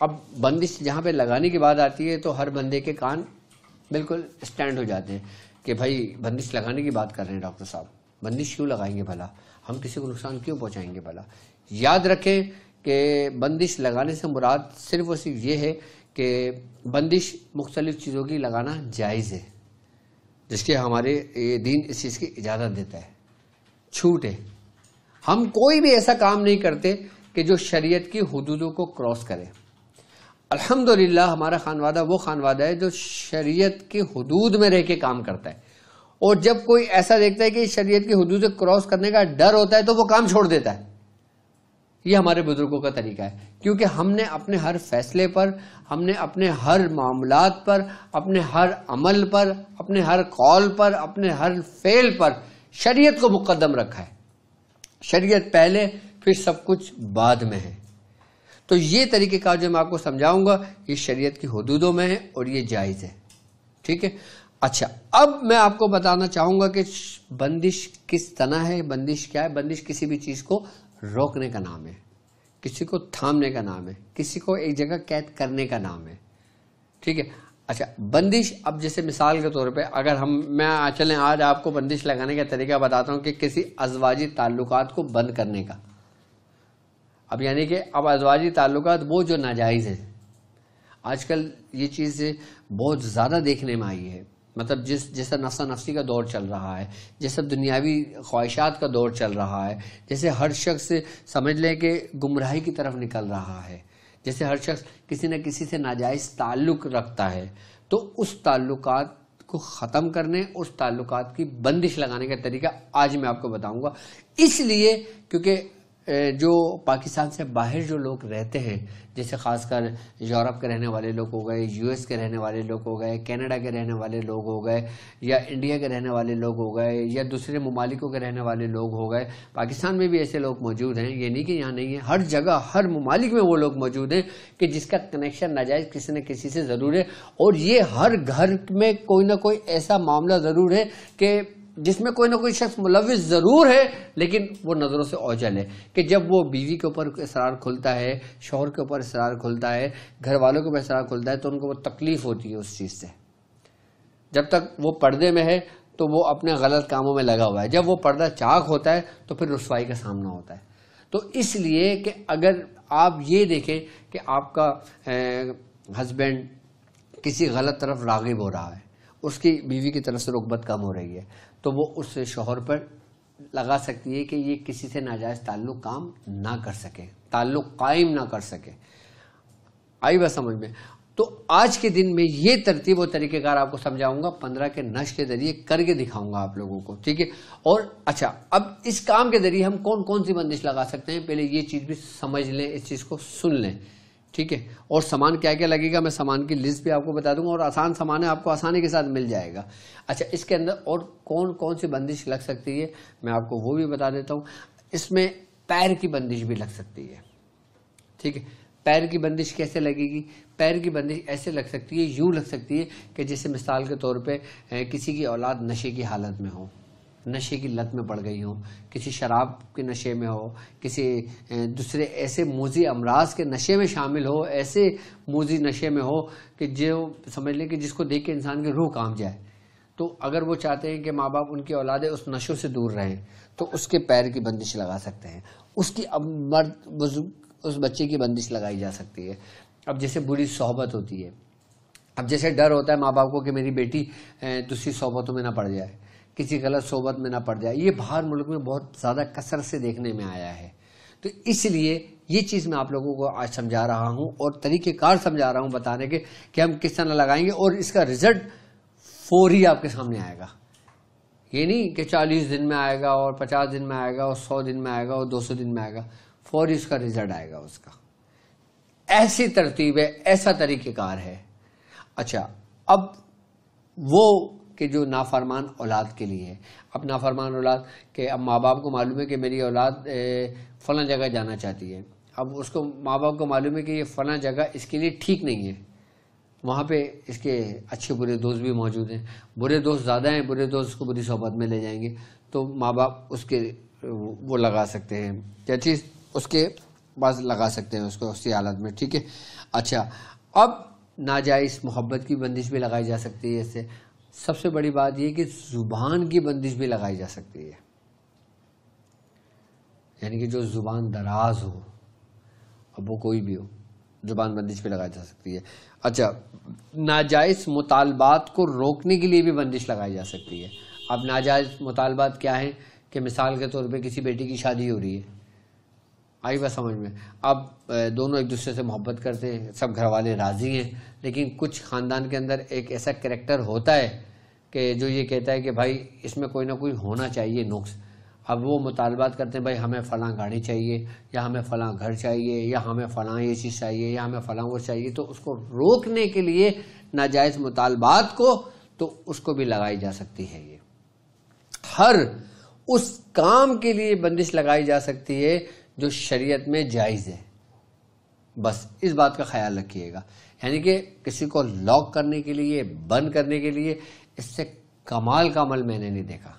अब बंदिश जहाँ पे लगाने की बात आती है तो हर बंदे के कान बिल्कुल स्टैंड हो जाते हैं कि भाई बंदिश लगाने की बात कर रहे हैं डॉक्टर साहब, बंदिश क्यों लगाएंगे भला, हम किसी को नुकसान क्यों पहुंचाएंगे भला। याद रखें कि बंदिश लगाने से मुराद सिर्फ और सिर्फ ये है कि बंदिश मुख्तलिफ चीज़ों की लगाना जायज़ है, जिसके हमारे ये दीन इस चीज़ की इजाज़त देता है, छूट है। हम कोई भी ऐसा काम नहीं करते कि जो शरीयत की हुदूदों को क्रॉस करे। अल्हम्दुलिल्लाह हमारा खानवादा वो खानवादा है जो शरीयत की हुदूद में रह के काम करता है, और जब कोई ऐसा देखता है कि शरीयत की हुदूद क्रॉस करने का डर होता है तो वो काम छोड़ देता है। ये हमारे बुजुर्गों का तरीका है, क्योंकि हमने अपने हर फैसले पर, हमने अपने हर मामलात पर, अपने हर अमल पर, अपने हर कौल पर, अपने हर फेल पर शरीयत को मुकद्दम रखा है। शरीयत पहले फिर सब कुछ बाद में है। तो ये तरीक़ेकार जो मैं आपको समझाऊंगा ये शरीयत की हुदूदों में है और ये जायज़ है, ठीक है। अच्छा, अब मैं आपको बताना चाहूंगा कि बंदिश किस तरह है, बंदिश क्या है। बंदिश किसी भी चीज़ को रोकने का नाम है, किसी को थामने का नाम है, किसी को एक जगह कैद करने का नाम है, ठीक है। अच्छा, बंदिश, अब जैसे मिसाल के तौर पे अगर मैं चलें आज आपको बंदिश लगाने का तरीका बताता हूं कि किसी अज़वाजी ताल्लुकात को बंद करने का। अब यानी कि अब अज़वाजी ताल्लुकात वो जो नाजायज़ है, आजकल ये चीज़ बहुत ज़्यादा देखने में आई है। मतलब जैसा नफसा नफसी का दौर चल रहा है, जैसा दुनियावी ख्वाहिशात का दौर चल रहा है, जैसे हर शख्स समझ लें कि गुमराही की तरफ निकल रहा है, जैसे हर शख्स किसी न किसी से नाजायज़ ताल्लुक़ रखता है, तो उस ताल्लुकात को ख़त्म करने, उस ताल्लुकात की बंदिश लगाने का तरीका आज मैं आपको बताऊंगा। इसलिए क्योंकि जो पाकिस्तान से बाहर जो लोग रहते हैं, जैसे ख़ासकर यूरोप के रहने वाले लोग हो गए, यूएस के रहने वाले लोग हो गए, कनाडा के रहने वाले लोग हो गए, या इंडिया के रहने वाले लोग हो गए, या दूसरे ममालिकों के रहने वाले लोग हो गए। पाकिस्तान में भी ऐसे लोग मौजूद हैं, ये नहीं कि यहाँ नहीं है, हर जगह हर ममालिक में वो लोग मौजूद हैं कि जिसका कनेक्शन नाजायज़ किसी न किसी से ज़रूर है। और ये हर घर में कोई ना कोई ऐसा मामला ज़रूर है कि जिसमें कोई ना कोई शख्स मुलविस ज़रूर है, लेकिन वो नज़रों से ओझल है कि जब वो बीवी के ऊपर इसरार खुलता है, शौहर के ऊपर इसरार खुलता है, घर वालों के ऊपर इसरार खुलता है, तो उनको वो तकलीफ़ होती है उस चीज़ से। जब तक वो पर्दे में है तो वो अपने गलत कामों में लगा हुआ है, जब वो पर्दा चाक होता है तो फिर रुसवाई का सामना होता है। तो इसलिए कि अगर आप ये देखें कि आपका हस्बैंड किसी गलत तरफ राग़िब हो रहा है, उसकी बीवी की तरफ से रुग़बत कम हो रही है, तो वो उस शौहर पर लगा सकती है कि ये किसी से नाजायज़ ताल्लुक़ काम ना कर सके, ताल्लुक़ कायम ना कर सके। आई बात समझ में? तो आज के दिन में ये तरतीब और तरीक़ेकार आपको समझाऊंगा, 15 के नश के ज़रिए करके दिखाऊंगा आप लोगों को, ठीक है। और अच्छा, अब इस काम के ज़रिए हम कौन कौन सी बंदिश लगा सकते हैं, पहले ये चीज़ भी समझ लें, इस चीज़ को सुन लें, ठीक है। और सामान क्या क्या लगेगा मैं सामान की लिस्ट भी आपको बता दूंगा, और आसान सामान है, आपको आसानी के साथ मिल जाएगा। अच्छा, इसके अंदर और कौन कौन सी बंदिश लग सकती है मैं आपको वो भी बता देता हूँ। इसमें पैर की बंदिश भी लग सकती है, ठीक है। पैर की बंदिश कैसे लगेगी? पैर की बंदिश ऐसे लग सकती है, यूँ लग सकती है कि जैसे मिसाल के तौर पे किसी की औलाद नशे की हालत में हो, नशे की लत में पड़ गई हो, किसी शराब के नशे में हो, किसी दूसरे ऐसे मूजी अमराज के नशे में शामिल हो, ऐसे मूजी नशे में हो कि जो समझ लें कि जिसको देख के इंसान की रूह कांप जाए। तो अगर वो चाहते हैं कि माँ बाप उनकी औलादें उस नशों से दूर रहें, तो उसके पैर की बंदिश लगा सकते हैं। उसकी अब मर्द उस बच्चे की बंदिश लगाई जा सकती है। अब जैसे बुरी सोहबत होती है, अब जैसे डर होता है माँ बाप को कि मेरी बेटी दूसरी सोहबतों में ना पड़ जाए, किसी गलत सोहबत में ना पड़ जाए, ये बाहर मुल्क में बहुत ज़्यादा कसरत से देखने में आया है। तो इसलिए ये चीज़ मैं आप लोगों को आज समझा रहा हूँ और तरीक़ेकार समझा रहा हूँ बताने के कि हम किस तरह लगाएंगे, और इसका रिज़ल्ट फौरी आपके सामने आएगा। ये नहीं कि 40 दिन में आएगा और 50 दिन में आएगा और 100 दिन में आएगा और 200 दिन में आएगा, फौरी उसका रिजल्ट आएगा उसका। ऐसी तरतीब है, ऐसा तरीक़ेकार है। अच्छा, अब वो कि जो नाफरमान औलाद के लिए है, अब नाफरमान औलाद के अब माँ बाप को मालूम है कि मेरी औलाद फ़लाँ जगह जाना चाहती है, अब उसको माँ बाप को मालूम है कि ये फ़लाँ जगह इसके लिए ठीक नहीं है, वहाँ पे इसके अच्छे बुरे दोस्त भी मौजूद हैं, बुरे दोस्त ज़्यादा हैं, बुरे दोस्त उसको बुरी सोहबत में ले जाएंगे, तो माँ बाप उसके वो लगा सकते हैं क्या चीज़, उसके बस लगा सकते हैं उसको उसी हालत में, ठीक है। अच्छा, अब नाजायज मोहब्बत की बंदिश भी लगाई जा सकती है इससे। सबसे बड़ी बात यह कि जुबान की बंदिश भी लगाई जा सकती है, यानी कि जो जुबान दराज हो, अब वो कोई भी हो, जुबान बंदिश पे लगाई जा सकती है। अच्छा, नाजायज मुतालबात को रोकने के लिए भी बंदिश लगाई जा सकती है। अब नाजायज मुतालबात क्या है कि मिसाल के तौर पे किसी बेटी की शादी हो रही है, आई बात समझ में। अब दोनों एक दूसरे से मोहब्बत करते हैं, सब घर वाले राजी हैं, लेकिन कुछ ख़ानदान के अंदर एक ऐसा कैरेक्टर होता है कि जो ये कहता है कि भाई इसमें कोई ना कोई होना चाहिए नुक्स। अब वो मुतालबात करते हैं, भाई हमें फ़लाँ गाड़ी चाहिए, या हमें फ़लाँ घर चाहिए, या हमें फ़लाँ ये चीज़ चाहिए, या हमें फ़लाँ वो चाहिए। तो उसको रोकने के लिए नाजायज़ मुतालबात को तो उसको भी लगाई जा सकती है। ये हर उस काम के लिए बंदिश लगाई जा सकती है जो शरीयत में जायज़ है। बस इस बात का ख्याल रखिएगा, यानी कि किसी को लॉक करने के लिए, बंद करने के लिए, इससे कमाल का अमल मैंने नहीं देखा।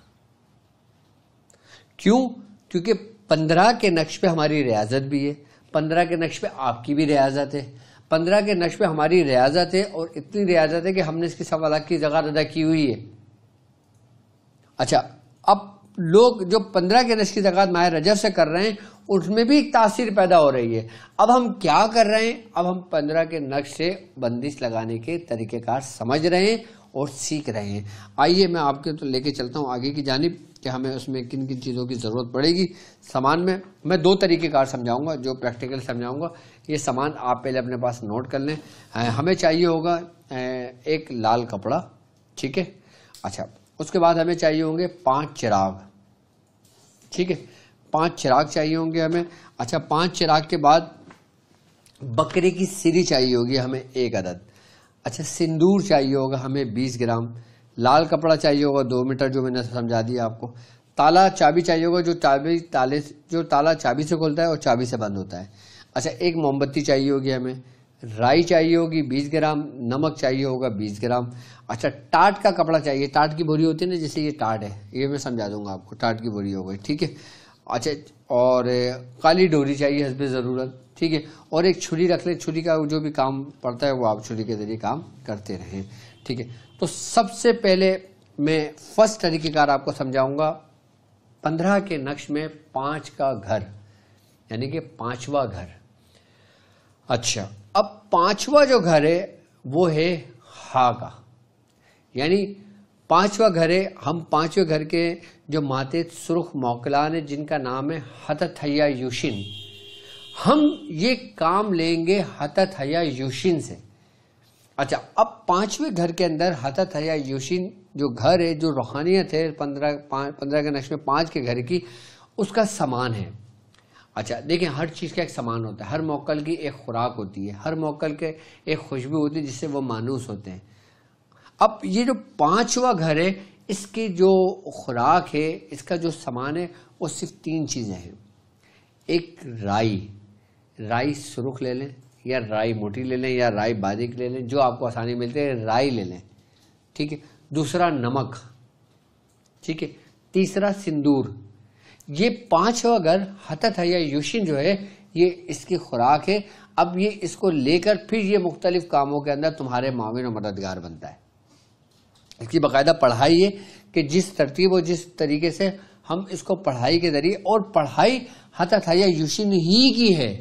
क्यों? क्योंकि 15 के नक्श पे हमारी रियाजत भी है, 15 के नक्श पे आपकी भी रियाजत है, 15 के नक्श पे हमारी रियाजत है, और इतनी रियाजत है कि हमने इसकी सवाल की ज़कात अदा की हुई है। अच्छा, अब लोग जो 15 के नक्श की ज़कात माह रजब से कर रहे हैं, उसमें भी एक तासीर पैदा हो रही है। अब हम क्या कर रहे हैं? अब हम 15 के नक्श से बंदिश लगाने के तरीक़ेकार समझ रहे हैं और सीख रहे हैं। आइए मैं आपके तो लेके चलता हूँ आगे की जानिब कि हमें उसमें किन किन चीज़ों की ज़रूरत पड़ेगी। सामान में मैं 2 तरीक़ेकार समझाऊंगा, जो प्रैक्टिकल समझाऊंगा। ये सामान आप पहले अपने पास नोट कर लें। हमें चाहिए होगा एक लाल कपड़ा, ठीक है। अच्छा, उसके बाद हमें चाहिए होंगे 5 चिराग, ठीक है, 5 चिराग चाहिए होंगे हमें। अच्छा, 5 चिराग के बाद बकरे की सिरी चाहिए होगी हमें 1 अदद। अच्छा, सिंदूर चाहिए होगा हमें 20 ग्राम। लाल कपड़ा चाहिए होगा 2 मीटर, जो मैंने समझा दिया आपको। ताला चाबी चाहिए होगा, जो ताला चाबी से खुलता है और चाबी से बंद होता है। अच्छा, 1 मोमबत्ती चाहिए होगी हमें। राई चाहिए होगी 20 ग्राम। नमक चाहिए होगा 20 ग्राम। अच्छा, टाट का कपड़ा चाहिए, टाट की बोरी होती है ना, जैसे ये टाट है, ये मैं समझा दूंगा आपको, टाट की बोरी हो गई, ठीक है। अच्छा, और काली डोरी चाहिए हस्बे ज़रूरत, ठीक है। और एक छुरी रख ले, छुरी का जो भी काम पड़ता है वो आप छुरी के ज़रिए काम करते रहें, ठीक है। तो सबसे पहले मैं फर्स्ट तरीक़ेकार आपको समझाऊंगा 15 के नक्श में 5 का घर, यानी कि 5वां घर। अच्छा, अब 5वां जो घर है वो है हा का, यानी 5वां घर है। हम 5वें घर के जो माते सुर्ख मौकलान है, जिनका नाम है हतत हया यूशिन, हम ये काम लेंगे हतत हया यूशिन से। अच्छा, अब 5वें घर के अंदर हतत हया यूशिन जो घर है, जो रूहानियत है 15 के नक्श में 5 के घर की, उसका सामान है। अच्छा, देखिए, हर चीज़ का एक सामान होता है, हर मौकल की एक खुराक होती है, हर मौकल के एक खुशबू होती है जिससे वो मानूस होते हैं। अब ये जो 5वां घर है, इसकी जो खुराक है, इसका जो सामान है, वो सिर्फ 3 चीज़ें हैं। एक राई सुरुख ले लें, या राई मोटी ले लें, या राई बारीक ले लें, जो आपको आसानी मिलती है, राई ले लें, ठीक है। दूसरा नमक, ठीक है। तीसरा सिंदूर। ये 5वां घर हतत है या यूशिन जो है, ये इसकी खुराक है। अब ये इसको लेकर फिर ये मुख्तलिफ कामों के अंदर तुम्हारे माविन और मददगार बनता है। इसकी बाकायदा पढ़ाई है कि जिस तरतीब और जिस तरीके से हम इसको पढ़ाई के जरिए, और पढ़ाई हतत है या यूशिन ही की है,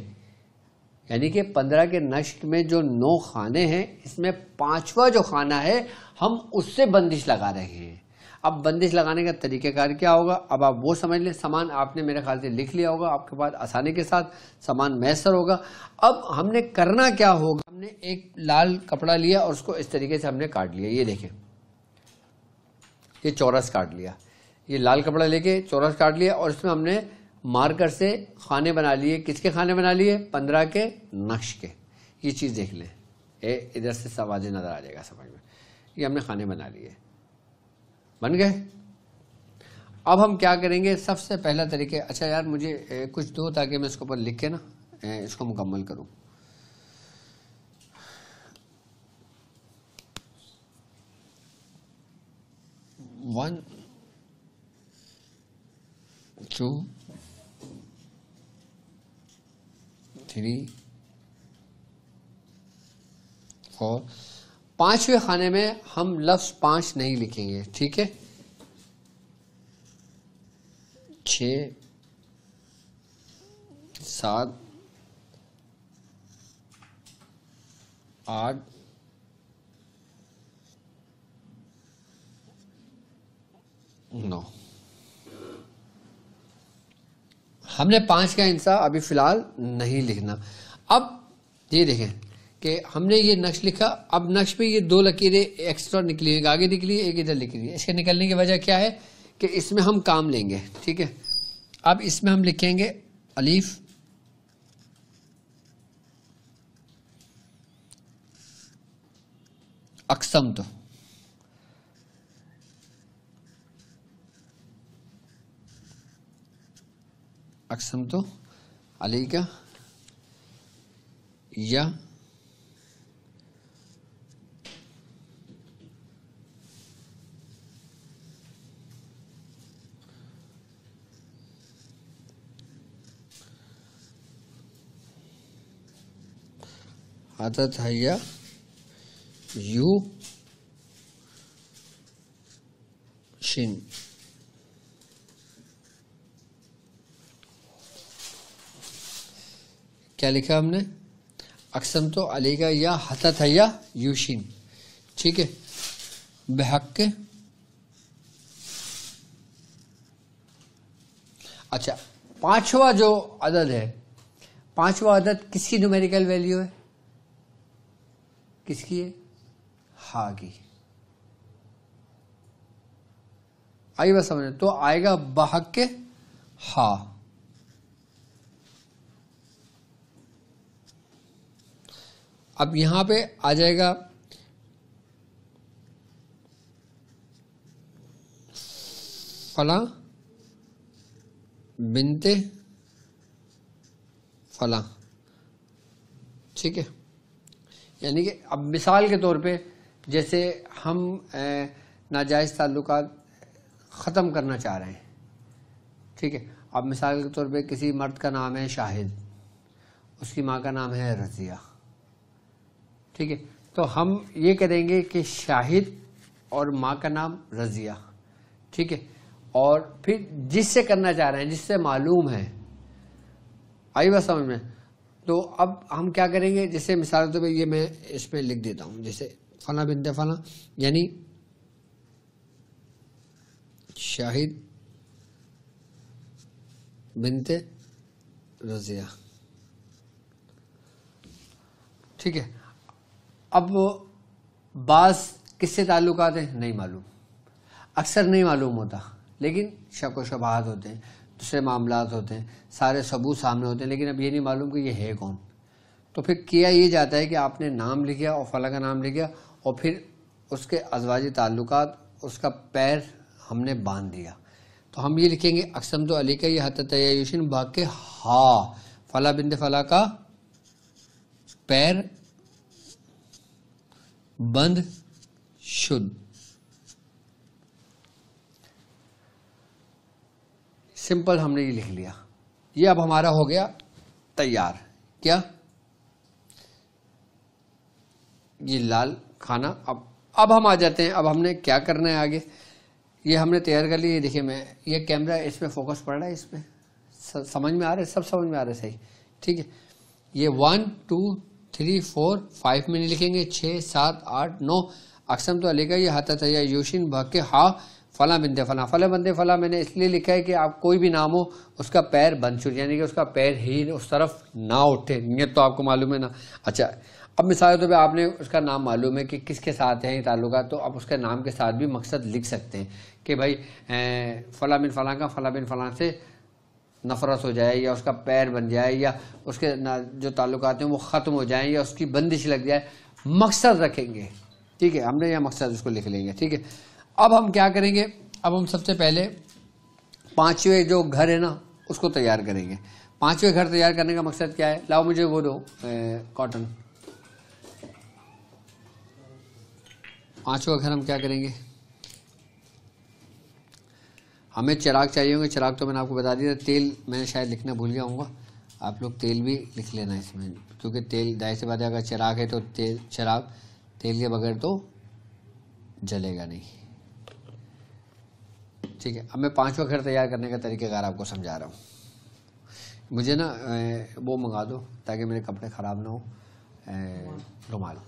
यानी कि 15 के नश्क में जो 9 खाने हैं, इसमें 5वां जो खाना है हम उससे बंदिश लगा रहे हैं। अब बंदिश लगाने का तरीक़ेकार क्या होगा, अब आप वो समझ लें। सामान आपने मेरे ख्याल से लिख लिया होगा, आपके पास आसानी के साथ सामान मैसर होगा। अब हमने करना क्या होगा, हमने एक लाल कपड़ा लिया और उसको इस तरीके से हमने काट लिया। ये देखें, ये चौरस काट लिया, ये लाल कपड़ा लेके चौरस काट लिया, और इसमें हमने मार्कर से खाने बना लिए। किसके खाने बना लिए? 15 के नक्श के। ये चीज़ देख लें, इधर से सवाजे नज़र आ जाएगा समझ में। ये हमने खाने बना लिए, बन गए। अब हम क्या करेंगे, सबसे पहला तरीके, अच्छा यार मुझे कुछ दो ताकि मैं इसके ऊपर लिख के ना इसको मुकम्मल करूं। One two 3 4। 5वें खाने में हम लफ्ज 5 नहीं लिखेंगे, ठीक है। 6 7 8 9। हमने 5 का हिस्सा अभी फिलहाल नहीं लिखना। अब ये देखें कि हमने ये नक्श लिखा, अब नक्श पे ये 2 लकीरें एक्स्ट्रा निकली, एक आगे निकली एक इधर निकली है। इसके निकलने की वजह क्या है कि इसमें हम काम लेंगे, ठीक है। अब इसमें हम लिखेंगे अलीफ अक्सम तो, अक्सम तो अली का या आदत है या यू शिन। क्या लिखा हमने? अक्सम तो अली का या हतत है या यूशिन, ठीक है। बेहक के, अच्छा 5वां जो अदद है, 5वां अदद किसकी न्यूमेरिकल वैल्यू है? किसकी है? हा की। आई बात समझ, तो आएगा बहक के हा। अब यहां पे आ जाएगा फला बिनते फला, ठीक है। यानी कि अब मिसाल के तौर पे जैसे हम नाजायज़ ताल्लुकात ख़त्म करना चाह रहे हैं, ठीक है। अब मिसाल के तौर पे किसी मर्द का नाम है शाहिद, उसकी माँ का नाम है रज़िया, ठीक है। तो हम ये करेंगे कि शाहिद और माँ का नाम रज़िया, ठीक है। और फिर जिससे करना चाह रहे हैं, जिससे मालूम है, आई बात समझ में। तो अब हम क्या करेंगे, जैसे मिसाल के तौर पे ये मैं इसमें लिख देता हूँ, जैसे फला बिनते फला, यानी शाहिद बिनते रज़िया, ठीक है। अब बाज़ किससे ताल्लुकात हैं नहीं मालूम, अक्सर नहीं मालूम होता, लेकिन शक व शबहात होते हैं, दूसरे मामलात होते हैं, सारे सबूत सामने होते हैं, लेकिन अब ये नहीं मालूम कि ये है कौन। तो फिर किया ये जाता है कि आपने नाम लिख दिया और फला का नाम लिख दिया और फिर उसके अज़वाजी ताल्लुकात, उसका पैर हमने बांध दिया। तो हम ये लिखेंगे अक्सम तो अली का ये हतत यूशिन भाग के हा, फला बिंदे फला का पैर बंद शुद्ध। सिंपल हमने ये लिख लिया, ये अब हमारा हो गया तैयार। क्या? ये लाल खाना। अब हम आ जाते हैं, अब हमने क्या करना है आगे, ये हमने तैयार कर लिया। ये देखिए, मैं ये कैमरा इस पे फोकस पड़ रहा है, इस पे समझ में आ रहा है, सब समझ में आ रहा है, सही, ठीक है। ये 1 2 3 4 5 में नहीं लिखेंगे, 6 7 8 9। अक्सम तो अली का ये हतत या यूशिन भाग के हा फला बिंदे फला, फला बंदे फला मैंने इसलिए लिखा है कि आप कोई भी नाम हो उसका पैर बंद छूट, यानी कि उसका पैर ही उस तरफ ना उठे, नियत तो आपको मालूम है ना। अच्छा, अब मिसाल के तौर पे आपने उसका नाम मालूम है कि किसके साथ है ताल्लुकात, तो आप उसके नाम के साथ भी मकसद लिख सकते हैं कि भाई फला बिन फला का फला बिन फला से नफरत हो जाए, या उसका पैर बन जाए, या उसके जो ताल्लुकात हैं वो ख़त्म हो जाएं, या उसकी बंदिश लग जाए, मकसद रखेंगे, ठीक है। हमने यह मकसद उसको लिख लेंगे, ठीक है। अब हम क्या करेंगे, अब हम सबसे पहले 5वें जो घर है ना उसको तैयार करेंगे। 5वें घर तैयार करने का मकसद क्या है? लाओ मुझे वो दो कॉटन। 5वां घर हम क्या करेंगे, हमें चिराग चाहिए होंगे। चिराग तो मैंने आपको बता दिया, तेल मैंने शायद लिखना भूल गया हूँगा, आप लोग तेल भी लिख लेना इसमें, क्योंकि तेल जाहिर सी बात है, अगर चिराग है तो चिराग तेल के बगैर तो जलेगा नहीं। ठीक है, अब मैं 5वां घर तैयार करने का तरीक़ाकार आपको समझा रहा हूँ। मुझे ना वो मंगा दो ताकि मेरे कपड़े ख़राब ना हो, रुमाल।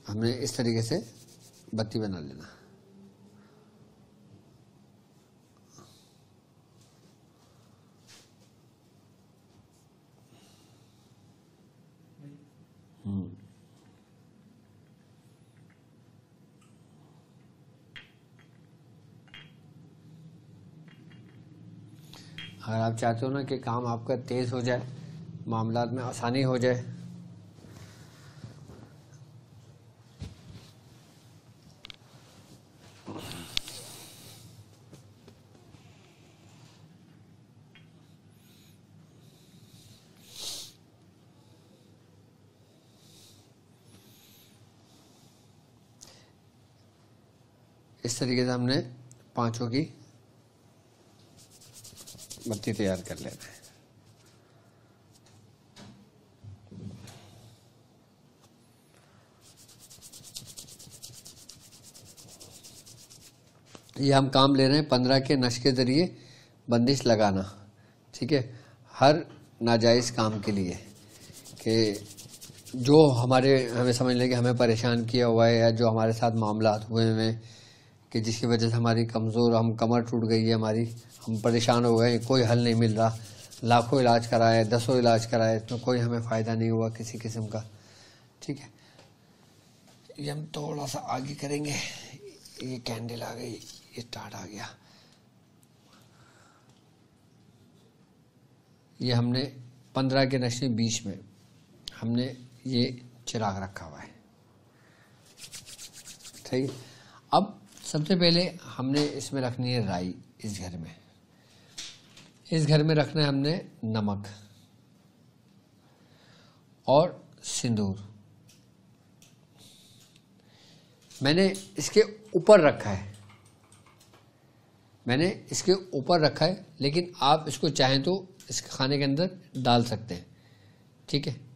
हमने इस तरीके से बत्ती बना लेना। अगर आप चाहते हो ना कि काम आपका तेज़ हो जाए, मामलात में आसानी हो जाए, इस तरीके से हमने 5 की बत्ती तैयार कर लेना है। ये हम काम ले रहे हैं 15 के नश के ज़रिए बंदिश लगाना। ठीक है, हर नाजायज़ काम के लिए कि जो हमें समझ लें कि हमें परेशान किया हुआ है, या जो हमारे साथ मामलात हुए हैं कि जिसकी वजह से हमारी हम कमर टूट गई है हमारी, हम परेशान हो गए, कोई हल नहीं मिल रहा, लाखों इलाज कराए, 10 इलाज कराए, इसमें कोई हमें फ़ायदा नहीं हुआ किसी किस्म का। ठीक है, ये हम थोड़ा सा आगे करेंगे। ये कैंडल आ गई, ये स्टार्ट आ गया। ये हमने 15 के नशे बीच में हमने ये चिराग रखा हुआ है। ठीक है, अब सबसे पहले हमने इसमें रखनी है राई। इस घर में रखना है हमने नमक और सिंदूर। मैंने इसके ऊपर रखा है, लेकिन आप इसको चाहें तो इसके खाने के अंदर डाल सकते हैं। ठीक है,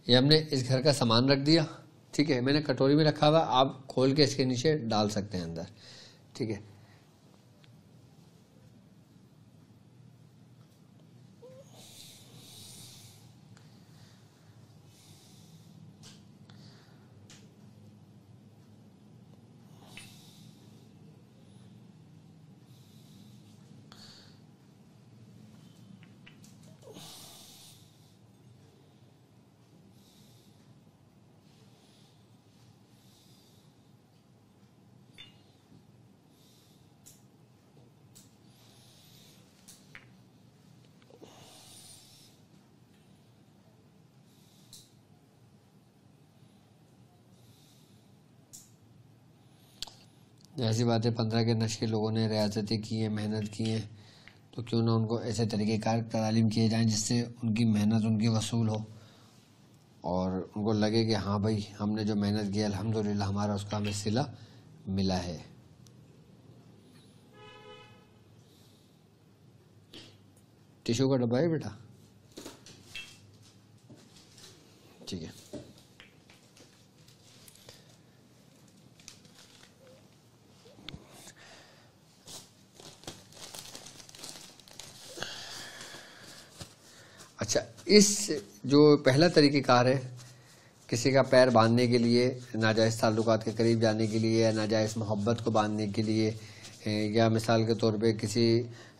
ये हमने इस घर का सामान रख दिया। ठीक है, मैंने कटोरी में रखा हुआ, आप खोल के इसके नीचे डाल सकते हैं अंदर। ठीक है, ऐसी बात है, 15 के नशे लोगों ने रियासतें की हैं, मेहनत की हैं, तो क्यों ना उनको ऐसे तरीक़ेकार तालीम किए जाएं जिससे उनकी मेहनत उनकी वसूल हो और उनको लगे कि हाँ भाई, हमने जो मेहनत की अल्हम्दुलिल्लाह हमारा उसका हमें सिला मिला है। टिश्यू का डब्बा है बेटा? ठीक है, अच्छा, इस जो पहला तरीक़ेकार है किसी का पैर बांधने के लिए, नाजायज़ ताल्लुकात के करीब जाने के लिए, या नाजायज़ मोहब्बत को बांधने के लिए, या मिसाल के तौर पे किसी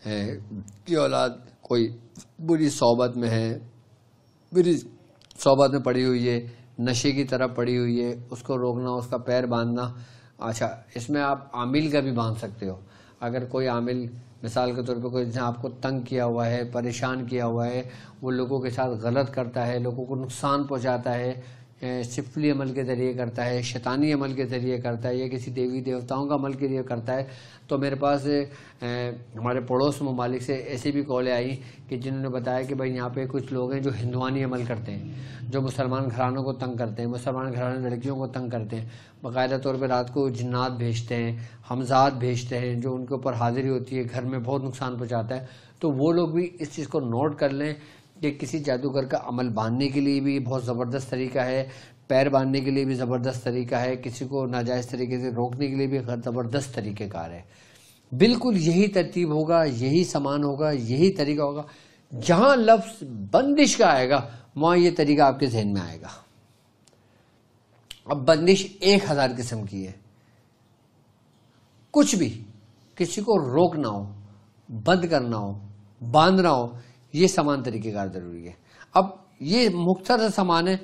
की औलाद कोई बुरी सोबत में है, बुरी सोबत में पड़ी हुई है, नशे की तरफ पड़ी हुई है, उसको रोकना, उसका पैर बांधना। अच्छा, इसमें आप आमिल का भी बांध सकते हो। अगर कोई आमिल मिसाल के तौर पे कोई जिसने आपको तंग किया हुआ है, परेशान किया हुआ है, वो लोगों के साथ गलत करता है, लोगों को नुकसान पहुंचाता है, सिफली अमल के ज़रिए करता है, शैतानी अमल के ज़रिए करता है, या किसी देवी देवताओं का अमल के लिए करता है, तो मेरे पास हमारे पड़ोस ममालिक से ऐसी भी कॉलें आई कि जिन्होंने बताया कि भाई यहाँ पे कुछ लोग हैं जो हिंदुआनी अमल करते हैं, जो मुसलमान घरानों को तंग करते हैं, मुसलमान घराने लड़कियों को तंग करते हैं, बाकायदा तौर पर रात को जिन्नात भेजते हैं, हमजात भेजते हैं, जो उनके ऊपर हाजिरी होती है, घर में बहुत नुकसान पहुँचाता है। तो वो लोग भी इस चीज़ को नोट कर लें कि किसी जादूगर का अमल बांधने के लिए भी बहुत ज़बरदस्त तरीका है, पैर बांधने के लिए भी ज़बरदस्त तरीका है, किसी को नाजायज़ तरीके से रोकने के लिए भी ज़बरदस्त तरीक़ेकार है। बिल्कुल यही तरतीब होगा, यही सामान होगा, यही तरीका होगा। जहां लफ्ज़ बंदिश का आएगा वहां ये तरीका आपके जहन में आएगा। अब बंदिश 1000 किस्म की है, कुछ भी किसी को रोकना हो, बंद करना हो, बांधना हो, ये सामान तरीकेकार जरूरी है। अब ये मुख्तसर सामान है,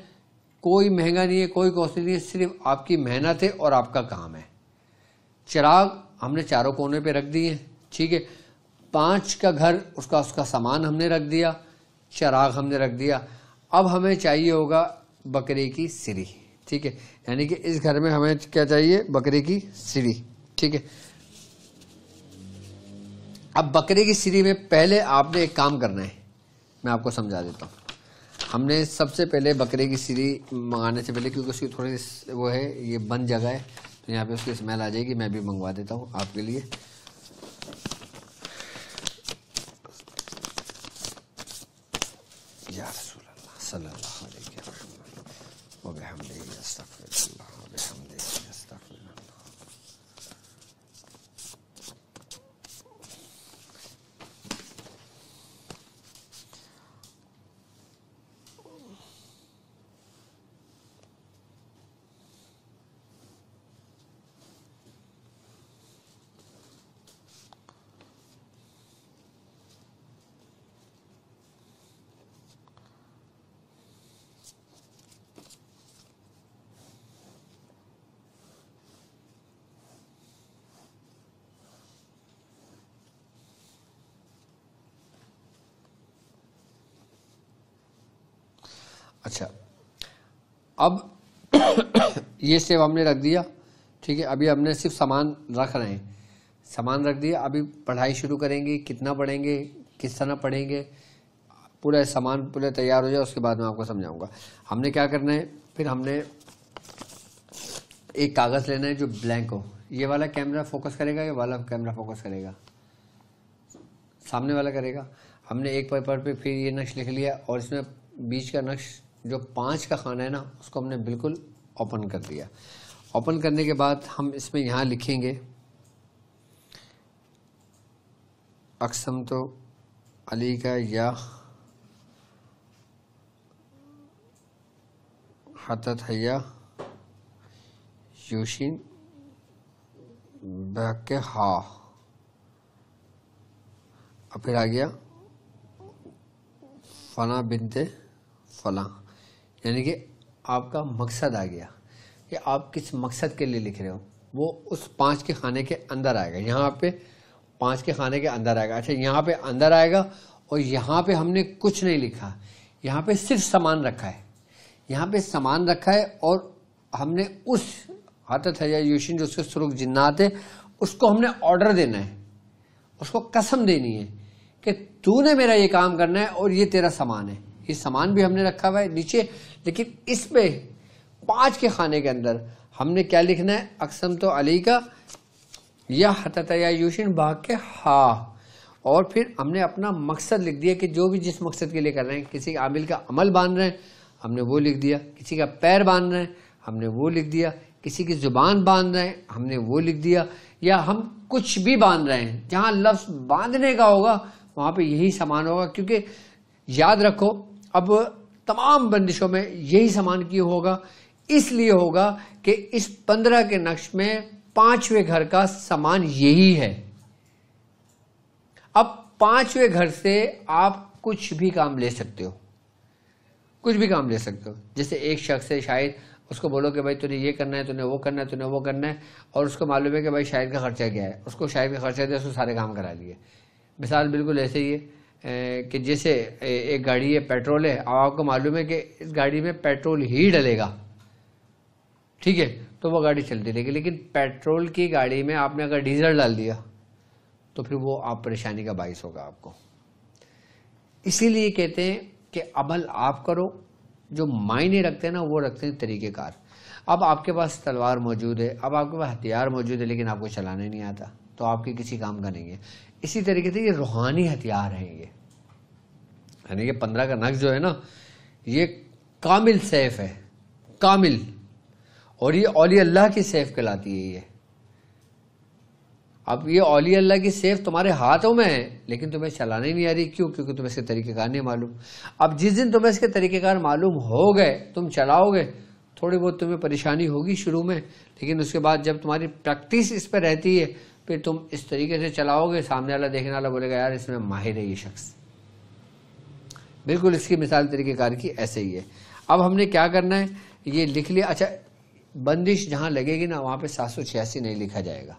कोई महंगा नहीं है, कोई कॉस्टली नहीं है, सिर्फ आपकी मेहनत है और आपका काम है। चिराग हमने चारों कोने पे रख दिए, ठीक है। 5 का घर, उसका सामान हमने रख दिया, चिराग हमने रख दिया। अब हमें चाहिए होगा बकरे की सिरी, ठीक है। यानी कि इस घर में हमें क्या चाहिए, बकरे की सिरी, ठीक है। अब बकरे की सिरी में पहले आपने एक काम करना है, मैं आपको समझा देता हूँ। हमने सबसे पहले बकरे की सिरी मंगाने से पहले, क्योंकि उसकी थोड़ी वो है, ये बंद जगह है, तो यहाँ पे उसकी स्मेल आ जाएगी, मैं भी मंगवा देता हूँ आपके लिए। या रसूल अल्लाह सल्लल्लाहु अलैहि वसल्लम व बिहम्दिही अस्तगफिरुल्लाह व बिहम्दिही अस्तगफिरुल्लाह। अच्छा, अब ये सेब हमने रख दिया, ठीक है। अभी हमने सिर्फ सामान रख रहे हैं, सामान रख दिया। अभी पढ़ाई शुरू करेंगे, कितना पढ़ेंगे, किस तरह पढ़ेंगे, पूरा सामान पूरा तैयार हो जाए, उसके बाद मैं आपको समझाऊंगा। हमने क्या करना है, फिर हमने एक कागज़ लेना है जो ब्लैंक हो। ये वाला कैमरा फोकस करेगा, ये वाला कैमरा फोकस करेगा, सामने वाला करेगा। हमने एक पेपर पे फिर ये नक्श लिख लिया, और इसमें बीच का नक्श जो 5 का खाना है ना, उसको हमने बिल्कुल ओपन कर दिया। ओपन करने के बाद हम इसमें यहाँ लिखेंगे अक़सम तो अली का या हतत हैया यूशिन बहके हा, अब फिर आ गया फला बिनते फला, यानी कि आपका मकसद आ गया कि आप किस मकसद के लिए लिख रहे हो, वो उस 5 के खाने के अंदर आएगा। यहाँ पे 5 के खाने के अंदर आएगा। अच्छा, यहाँ पे अंदर आएगा, और यहाँ पे हमने कुछ नहीं लिखा, यहाँ पे सिर्फ सामान रखा है। यहाँ पे सामान रखा है, और हमने उस हाथत है या यूशिन जो उसके सुरुख जिन्नात है, उसको हमने ऑर्डर देना है, उसको कसम देनी है कि तूने मेरा ये काम करना है और ये तेरा सामान है। ये सामान भी हमने रखा हुआ है नीचे, लेकिन इसमें 5 के खाने के अंदर हमने क्या लिखना है, अक़सम तो अली का या हतत या यूशिन भाग के हा, और फिर हमने अपना मकसद लिख दिया कि जो भी जिस मकसद के लिए कर रहे हैं। किसी आमिल का अमल बांध रहे हैं, हमने वो लिख दिया। किसी का पैर बांध रहे हैं, हमने वो लिख दिया। किसी की जुबान बांध रहे हैं, हमने वो लिख दिया। या हम कुछ भी बांध रहे हैं, जहां लफ्ज बांधने का होगा वहां पे यही सामान होगा, क्योंकि याद रखो अब तमाम बंदिशों में यही सामान क्यों होगा, इसलिए होगा कि इस 15 के नक्श में 5वें घर का सामान यही है। अब 5वें घर से आप कुछ भी काम ले सकते हो, कुछ भी काम ले सकते हो। जैसे एक शख्स है शायद, उसको बोलो कि भाई तूने ये करना है, तूने वो करना है, तूने वो करना है, और उसको मालूम है कि भाई शायद का खर्चा क्या है, उसको शायद का खर्चा दे, उसको सारे काम करा लिए। मिसाल बिल्कुल ऐसे ही है कि जैसे एक गाड़ी है, पेट्रोल है, अब आपको मालूम है कि इस गाड़ी में पेट्रोल ही डलेगा, ठीक है, तो वो गाड़ी चलती रहेगी। लेकिन पेट्रोल की गाड़ी में आपने अगर डीजल डाल दिया तो फिर वो आप परेशानी का बाइस होगा आपको। इसीलिए कहते हैं कि अमल आप करो, जो मायने रखते हैं ना वो रखते हैं तरीक़ेकार। अब आपके पास तलवार मौजूद है, अब आपके पास हथियार मौजूद है, लेकिन आपको चलाने नहीं आता, तो आपके किसी काम का नहीं है। इसी तरीके से ये रूहानी हथियार हैं, ये यानी कि 15 का नक्श जो है ना, ये कामिल सैफ है, कामिल, और ये औलिया अल्लाह की सैफ कहलाती है ये। अब ये औलिया अल्लाह की सैफ तुम्हारे हाथों में है, लेकिन तुम्हें चलाने नहीं आ रही, क्यों? क्योंकि तुम्हें इसके तरीक़ेकार नहीं मालूम। अब जिस दिन तुम्हें इसके तरीक़ेकार मालूम हो गए, तुम चलाओगे, थोड़ी बहुत तुम्हें परेशानी होगी शुरू में, लेकिन उसके बाद जब तुम्हारी प्रैक्टिस इस पर रहती है, फिर तुम इस तरीके से चलाओगे, सामने वाला देखने वाला बोलेगा यार इसमें माहिर है ये शख्स। बिल्कुल इसकी मिसाल तरीक़ेकार की ऐसे ही है। अब हमने क्या करना है, ये लिख लिया। अच्छा, बंदिश जहाँ लगेगी ना वहाँ पे 786 नहीं लिखा जाएगा,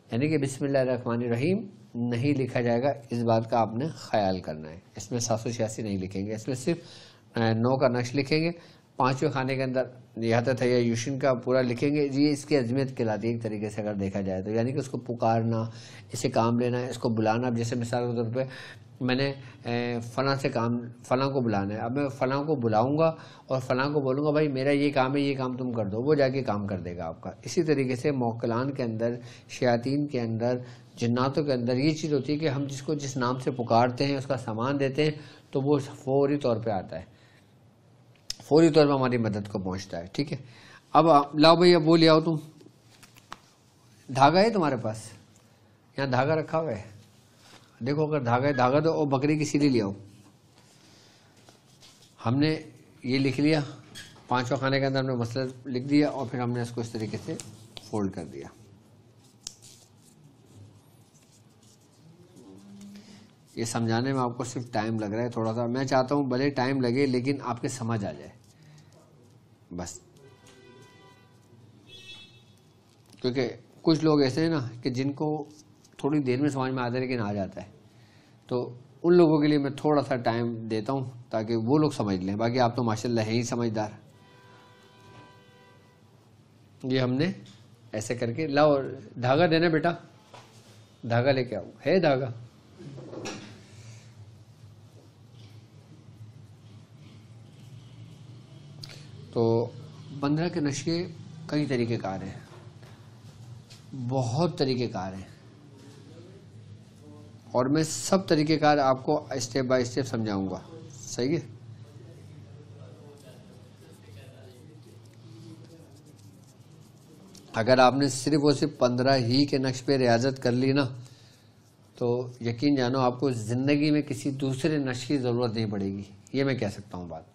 यानी कि बिस्मिल्लाहिर्रहमानिर्रहीम नहीं लिखा जाएगा, इस बात का आपने ख्याल करना है। इसमें 786 नहीं लिखेंगे, इसमें सिर्फ 9 का नक्श लिखेंगे। 5वें खाने के अंदर यहातत है या यूशिन का पूरा लिखेंगे। ये इसकी अजमियत कहलाती है एक तरीके से अगर देखा जाए तो, यानी कि उसको पुकारना, इसे काम लेना है, इसको बुलाना। अब जैसे मिसाल के तौर पे मैंने फ़लाँ से काम, फ़लाँ को बुलाना है, अब मैं फ़लाँ को बुलाऊंगा और फ़लाँ को बोलूँगा भाई मेरा ये काम है, ये काम तुम कर दो, वो जाके काम कर देगा आपका। इसी तरीके से मौक्कलान के अंदर, शयातीन के अंदर, जिन्नातों के अंदर ये चीज़ होती है कि हम जिसको जिस नाम से पुकारते हैं, उसका सामान देते हैं, तो वो फौरी तौर पर आता है, फौरी तौर पर हमारी मदद को पहुँचता है। ठीक है, अब लाओ भैया वो ले आओ, तुम धागा है तुम्हारे पास, यहाँ धागा रखा हुआ है, देखो अगर धागा है, धागा दो और बकरी की सीली ले आओ। हमने ये लिख लिया, 5वां खाने के अंदर हमने मसला लिख दिया और फिर हमने इसको इस तरीके से फोल्ड कर दिया। ये समझाने में आपको सिर्फ टाइम लग रहा है थोड़ा सा, मैं चाहता हूँ भले टाइम लगे लेकिन आपके समझ आ जाए बस। क्योंकि कुछ लोग ऐसे हैं ना कि जिनको थोड़ी देर में समझ में आता है लेकिन आ जाता है, तो उन लोगों के लिए मैं थोड़ा सा टाइम देता हूँ ताकि वो लोग समझ लें। बाकी आप तो माशाल्लाह हैं ही समझदार। ये हमने ऐसे करके, लाओ धागा देना बेटा, धागा लेके आओ, है धागा? तो 15 के नशे कई तरीक़ेकार हैं, बहुत तरीक़ेकार हैं, और मैं सब तरीक़ेकार आपको स्टेप बाय स्टेप समझाऊंगा। सही है? अगर आपने सिर्फ और सिर्फ 15 ही के नक्श पे रियाजत कर ली ना, तो यकीन जानो आपको ज़िंदगी में किसी दूसरे नक्श की ज़रूरत नहीं पड़ेगी। ये मैं कह सकता हूँ बात।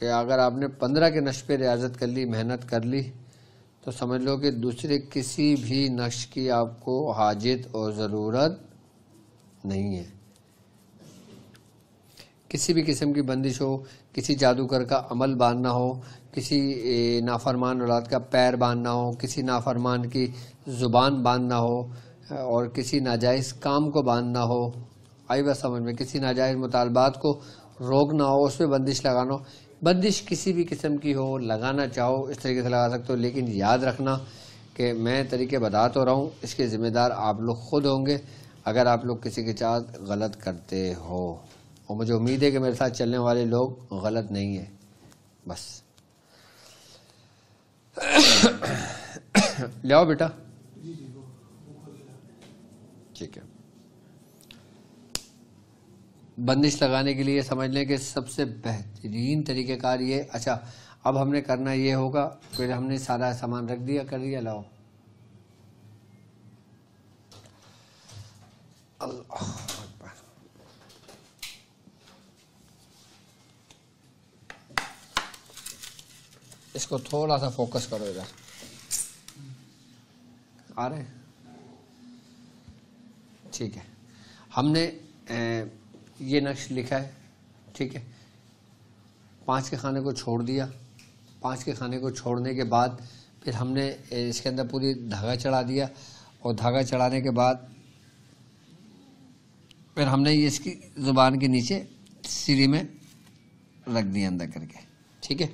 कि अगर आपने 15 के नक्श पे रियाजत कर ली, मेहनत कर ली, तो समझ लो कि दूसरे किसी भी नक्श की आपको हाजत और ज़रूरत नहीं है। किसी भी किस्म की बंदिश हो, किसी जादूगर का अमल बांधना हो, किसी नाफरमान औलाद का पैर बांधना हो, किसी नाफरमान की ज़ुबान बांधना हो, और किसी नाजायज़ काम को बांधना हो, आई बात समझ में, किसी नाजायज़ मुतालबात को रोकना हो, उस पर बंदिश लगाना हो। बंदिश किसी भी किस्म की हो, लगाना चाहो इस तरीके से लगा सकते हो, लेकिन याद रखना कि मैं तरीके बता तो रहा हूँ, इसके ज़िम्मेदार आप लोग खुद होंगे अगर आप लोग किसी के साथ गलत करते हो। और मुझे उम्मीद है कि मेरे साथ चलने वाले लोग गलत नहीं है बस। ले आओ बेटा, ठीक है। बंदिश लगाने के लिए समझ लें कि सबसे बेहतरीन तरीक़ेकार ये। अच्छा, अब हमने करना ये होगा, फिर हमने सारा सामान रख दिया, कर दिया, लाओ अल्लाह अकबर। इसको थोड़ा सा फोकस करो इधर, आ रहे हैं? ठीक है, हमने ये नक्श लिखा है, ठीक है। 5 के खाने को छोड़ दिया। 5 के खाने को छोड़ने के बाद फिर हमने इसके अंदर पूरी धागा चढ़ा दिया, और धागा चढ़ाने के बाद फिर हमने ये इसकी ज़ुबान के नीचे सीढ़ी में रख दिया अंदर करके। ठीक है,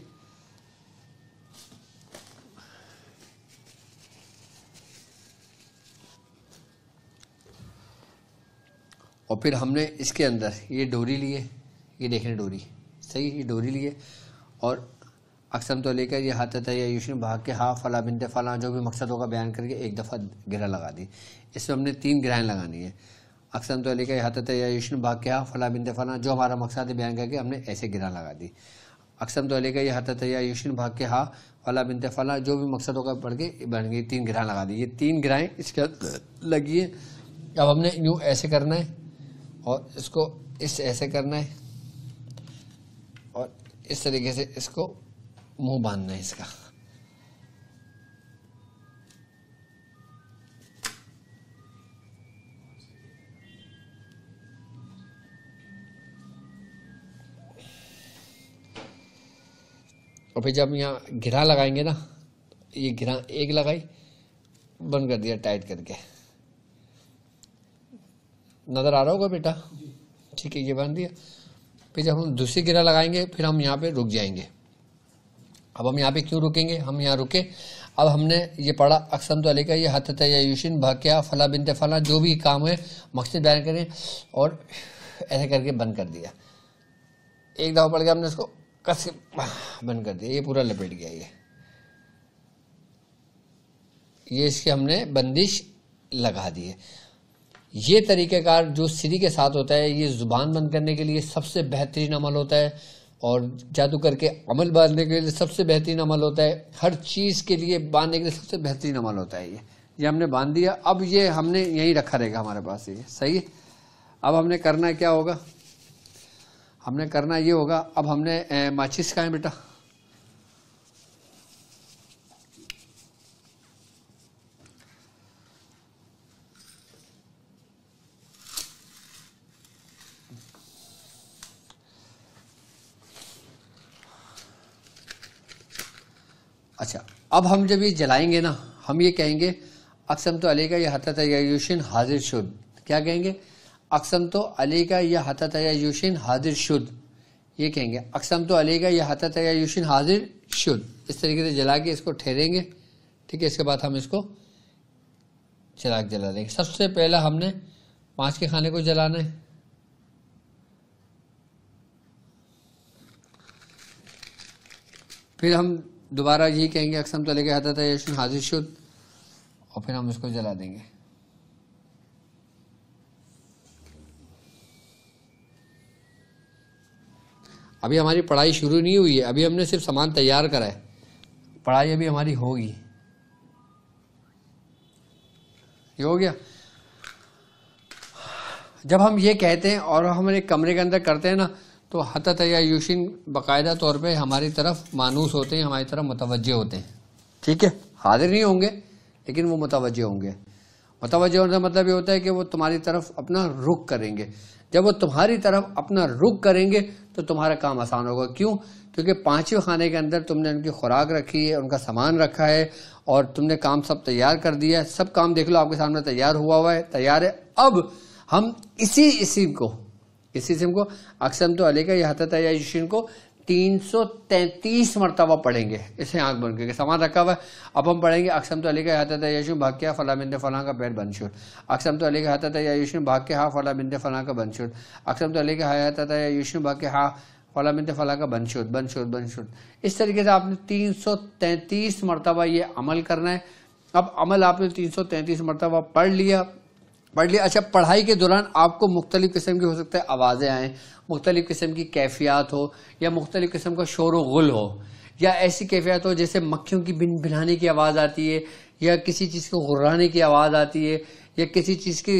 और फिर हमने इसके अंदर ये डोरी लिए, ये देखें डोरी, सही, ये डोरी लिए, और अक़सम तो लेकर ये हाथ या यूशन भाग के हाँ फला बिनते फला जो भी मकसद होगा बयान करके एक दफ़ा गिरा लगा दी। इसमें हमने 3 गिराएँ लगानी है। अक़सम तो लेकर हाथ या यूशन भाग के हाँ फला बिनते फला जो हमारा मकसद है बयान करके हमने ऐसे गिरा लगा दी। अक़सम तो लेकर हाथ या यूशन भाग के हाँ फला बिनते फला जो भी मकसद होगा पढ़ के बन गई, 3 गिराएँ लगा दी। ये 3 गिराएँ इसके लगी है। अब हमने यूँ ऐसे करना है और इसको इस ऐसे करना है, और इस तरीके से इसको मुंह बांधना है इसका। और फिर जब यहाँ घिरा लगाएंगे ना, ये घिरा एक लगाई, बंद कर दिया टाइट करके, नज़र आ रहा होगा बेटा? ठीक है, ये बांध दिया। फिर जब हम दूसरी गिरा लगाएंगे फिर हम यहाँ पे रुक जाएंगे। अब हम यहाँ पे क्यों रुकेंगे? हम यहाँ रुके, अब हमने ये पढ़ा अक़सम तो अलैका ये हत या यूशिन भाग्या फला बिनते फला जो भी काम है मकसद बयान करें, और ऐसे करके बंद कर दिया। एक दफ़ा पढ़ के हमने इसको कस बंद कर दिया, ये पूरा लपेट गया। ये इसके हमने बंदिश लगा दी है। ये तरीक़ेकार जो सीढ़ी के साथ होता है, ये ज़ुबान बंद करने के लिए सबसे बेहतरीन अमल होता है, और जादू करके अमल बांधने के लिए सबसे बेहतरीन अमल होता है। हर चीज़ के लिए बांधने के लिए सबसे बेहतरीन अमल होता है। ये हमने बांध दिया। अब ये हमने यहीं रखा रहेगा हमारे पास, ये सही है। अब हमने करना क्या होगा? हमने करना ये होगा, अब हमने माचिस कहाँ है बेटा? अच्छा, अब हम जब ये जलाएंगे ना, हम ये कहेंगे अक़सम तो अलैका या हतत या यूशिन हाजिर शुद। क्या कहेंगे? अक़सम तो अलैका या हतत या यूशिन हाजिर शुद, ये कहेंगे अक़सम तो अलैका या हतत या यूशिन हाजिर शुद। इस तरीके से जला के इसको ठहरेंगे। ठीक है, इसके बाद हम इसको जला देंगे। सबसे पहला हमने 5 के खाने को जलाना है। फिर हम दोबारा यही कहेंगे अक़सम तो अलैका हतत या यूशिन हाजिर शुद, और फिर हम इसको जला देंगे। अभी हमारी पढ़ाई शुरू नहीं हुई है, अभी हमने सिर्फ सामान तैयार करा है, पढ़ाई अभी हमारी होगी। ये हो गया। जब हम ये कहते हैं और हम एक कमरे के अंदर करते हैं ना, तो हतत या यूशिन बाकायदा तौर पे हमारी तरफ मानूस होते हैं, हमारी तरफ मुतवज्जे होते हैं। ठीक है, हाजिर नहीं होंगे लेकिन वो मुतवज्जे होंगे। मुतवज्जे होने का मतलब ये होता है कि वो तुम्हारी तरफ अपना रुख करेंगे। जब वो तुम्हारी तरफ अपना रुख करेंगे तो तुम्हारा काम आसान होगा। क्यों? क्योंकि 5वें खाने के अंदर तुमने उनकी खुराक रखी है, उनका सामान रखा है, और तुमने काम सब तैयार कर दिया है। सब काम देख लो आपके सामने तैयार हुआ है, तैयार है। अब हम इसी इस्म को अक़सम तो अलैका या हतत या यूशिन को 333 मरतबा पढ़ेंगे। इसे आंख बंद करके सामान रखा हुआ है। अब हम पढ़ेंगे अक़सम तो अलैका हतत या यूशिन भाग्या फला बिनते फला का पैर बंद। अक़सम तो अलैका हतत या यूशिन भाग्या हा फला बिनते फला का बंद। अक़सम तो अलैका हतत या यूशिन भाग्या हा फला बिनते फला का बंद। इस तरीके से आपने 333 मरतबा ये अमल करना है। अब अमल आपने 333 मरतबा पढ़ लिया। अच्छा, पढ़ाई के दौरान आपको मुख्तलिफ किस्म की हो सकता है आवाज़ें आएँ, मुख्तलिफ किस्म की कैफियत हो, या मुख्तलिफ किस्म का शोर व गुल हो, या ऐसी कैफियत हो जैसे मक्खियों की भिनभिनाने की आवाज़ आती है, या किसी चीज़ को गुर्राने की आवाज़ आती है, या किसी चीज़ की